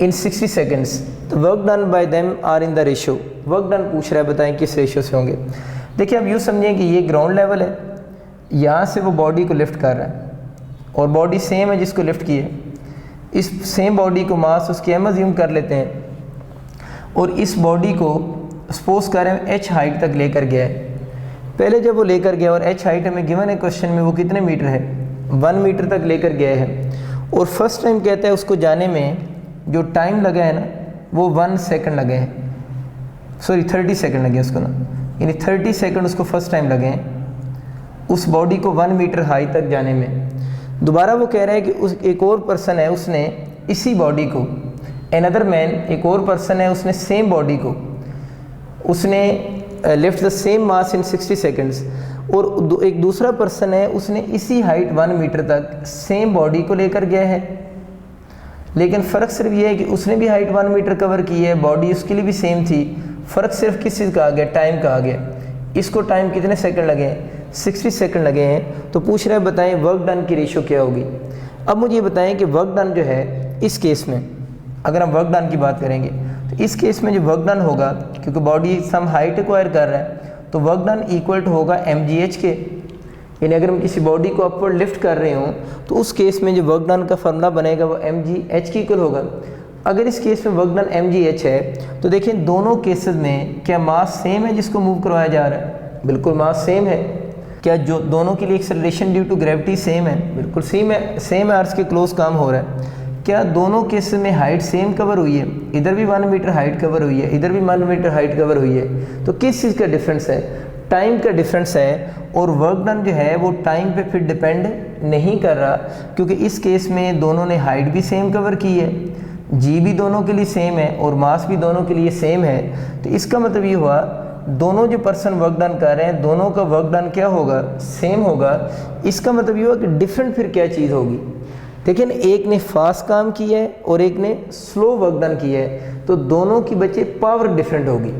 इन 60 सेकेंड्स, तो work done by them are in the ratio. Work done पूछ रहा है, बताएं किस रेशो से होंगे। देखिए अब यूँ समझें कि ये ग्राउंड लेवल है, यहाँ से वो बॉडी को लिफ्ट कर रहा है और बॉडी सेम है जिसको लिफ्ट की है। इस सेम बॉडी को मास उसकी एम अज्यूम कर लेते हैं और इस बॉडी को सपोज करें एच हाइट तक लेकर गया है। पहले जब वो लेकर गया और एच हाइट हमें गिवन है क्वेश्चन में वो कितने मीटर है, 1 मीटर तक लेकर गया है और फर्स्ट टाइम कहता है उसको जाने में जो टाइम लगा है ना वो 1 सेकंड लगे हैं, सॉरी 30 सेकंड लगे उसको ना, यानी 30 सेकंड उसको फर्स्ट टाइम लगे हैं उस बॉडी को 1 मीटर हाई तक जाने में। दोबारा वो कह रहा है कि उस एक और पर्सन है, उसने इसी बॉडी को, अनदर मैन एक और पर्सन है, उसने सेम बॉडी को उसने lift the same mass in 60 seconds और एक दूसरा पर्सन है उसने इसी हाइट 1 मीटर तक सेम बॉडी को लेकर गया है। लेकिन फ़र्क सिर्फ ये है कि उसने भी हाइट 1 मीटर कवर की है, बॉडी उसके लिए भी सेम थी। फ़र्क सिर्फ किस चीज़ का आ गया, टाइम का आ गया। इसको टाइम कितने सेकंड लगे हैं, 60 सेकंड लगे हैं। तो पूछ रहे हैं बताएं वर्क डन की रेशो क्या होगी। अब मुझे ये बताएं कि वर्क डन जो है इस केस में, अगर हम वर्क डन की बात करेंगे तो इस केस में जो वर्क डन होगा, क्योंकि बॉडी सम हाइट एक्वायर कर रहा है, तो वर्क डन इक्वल टू होगा mgh के। यानी अगर हम किसी बॉडी को अपवर्ड लिफ्ट कर रहे हों तो उस केस में जो वर्क डन का फार्मूला बनेगा वो mgh के इक्वल होगा। अगर इस केस में वर्क डन mgh है तो देखिए दोनों केसेस में क्या मास सेम है जिसको मूव करवाया जा रहा है, बिल्कुल मास सेम है। क्या जो दोनों के लिए acceleration due to gravity same है, बिल्कुल सेम है, सेम आर्स के क्लोज काम हो रहा है। क्या दोनों केसेस में हाइट सेम कवर हुई है, इधर भी 1 मीटर हाइट कवर हुई है, इधर भी 1 मीटर हाइट कवर हुई है, तो किस चीज़ का डिफरेंस है, टाइम का डिफरेंस है। और वर्क डन जो है वो टाइम पे फिर डिपेंड नहीं कर रहा, क्योंकि इस केस में दोनों ने हाइट भी सेम कवर की है, जी भी दोनों के लिए सेम है और मास भी दोनों के लिए सेम है। तो इसका मतलब ये हुआ दोनों जो पर्सन वर्क डन कर रहे हैं दोनों का वर्क डन क्या होगा, सेम होगा। इसका मतलब ये हुआ कि डिफरेंट फिर क्या चीज़ होगी। देखिए ना, एक ने फास्ट काम किया है और एक ने स्लो वर्क डन किया है, तो दोनों की बच्चे पावर डिफरेंट होगी।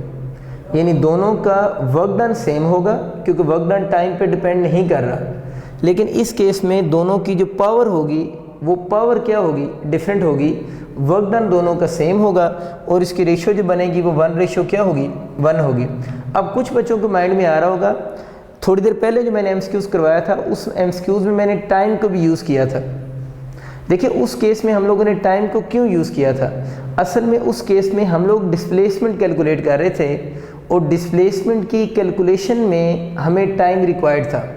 यानी दोनों का वर्क डन सेम होगा क्योंकि वर्क डन टाइम पे डिपेंड नहीं कर रहा, लेकिन इस केस में दोनों की जो पावर होगी वो पावर क्या होगी, डिफरेंट होगी। वर्क डन दोनों का सेम होगा और इसकी रेशो जो बनेगी वो 1 रेशो क्या होगी, 1 होगी। अब कुछ बच्चों को माइंड में आ रहा होगा, थोड़ी देर पहले जो मैंने एमसीक्यूज़ करवाया था उस एमसीक्यूज़ में मैंने टाइम को भी यूज़ किया था। देखिए उस केस में हम लोगों ने टाइम को क्यों यूज़ किया था, असल में उस केस में हम लोग डिस्प्लेसमेंट कैलकुलेट कर रहे थे और डिस्प्लेसमेंट की कैलकुलेशन में हमें टाइम रिक्वायर्ड था।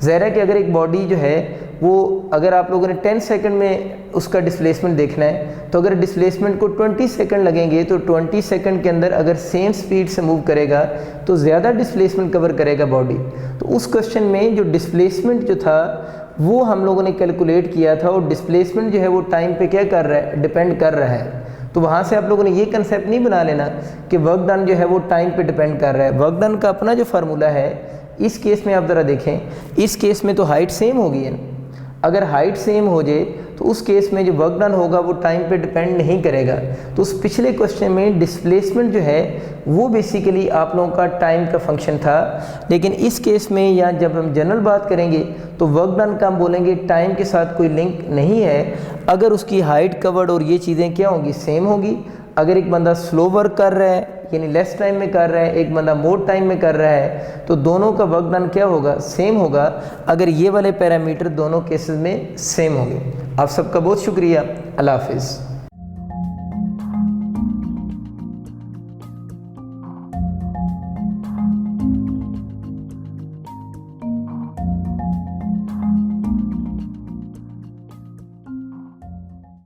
ज़ाहिर है कि अगर एक बॉडी जो है वो, अगर आप लोगों ने 10 सेकंड में उसका डिस्प्लेसमेंट देखना है तो अगर डिस्प्लेसमेंट को 20 सेकंड लगेंगे तो 20 सेकंड के अंदर अगर सेम स्पीड से मूव करेगा तो ज़्यादा डिस्प्लेसमेंट कवर करेगा बॉडी। तो उस क्वेश्चन में जो डिस्प्लेसमेंट जो था वो हम लोगों ने कैलकुलेट किया था और डिस्प्लेसमेंट जो है वो टाइम पे क्या कर रहा है, डिपेंड कर रहा है। तो वहाँ से आप लोगों ने ये कंसेप्ट नहीं बना लेना कि वर्क डन जो है वो टाइम पे डिपेंड कर रहा है। वर्क डन का अपना जो फार्मूला है, इस केस में आप ज़रा देखें, इस केस में तो हाइट सेम होगी है। अगर हाइट सेम हो जाए तो उस केस में जो वर्क डन होगा वो टाइम पे डिपेंड नहीं करेगा। तो उस पिछले क्वेश्चन में डिस्प्लेसमेंट जो है वो बेसिकली आप लोगों का टाइम का फंक्शन था, लेकिन इस केस में या जब हम जनरल बात करेंगे तो वर्क डन का हम बोलेंगे टाइम के साथ कोई लिंक नहीं है। अगर उसकी हाइट कवर्ड और ये चीज़ें क्या होंगी, सेम होगी। अगर एक बंदा स्लो वर्क कर रहा है यानी लेस टाइम में कर रहा है, एक बंदा मोर टाइम में कर रहा है, तो दोनों का वर्क डन क्या होगा, सेम होगा। अगर ये वाले पैरामीटर दोनों केसेस में सेम होंगे। आप सबका बहुत शुक्रिया, अल्लाह हाफिज़।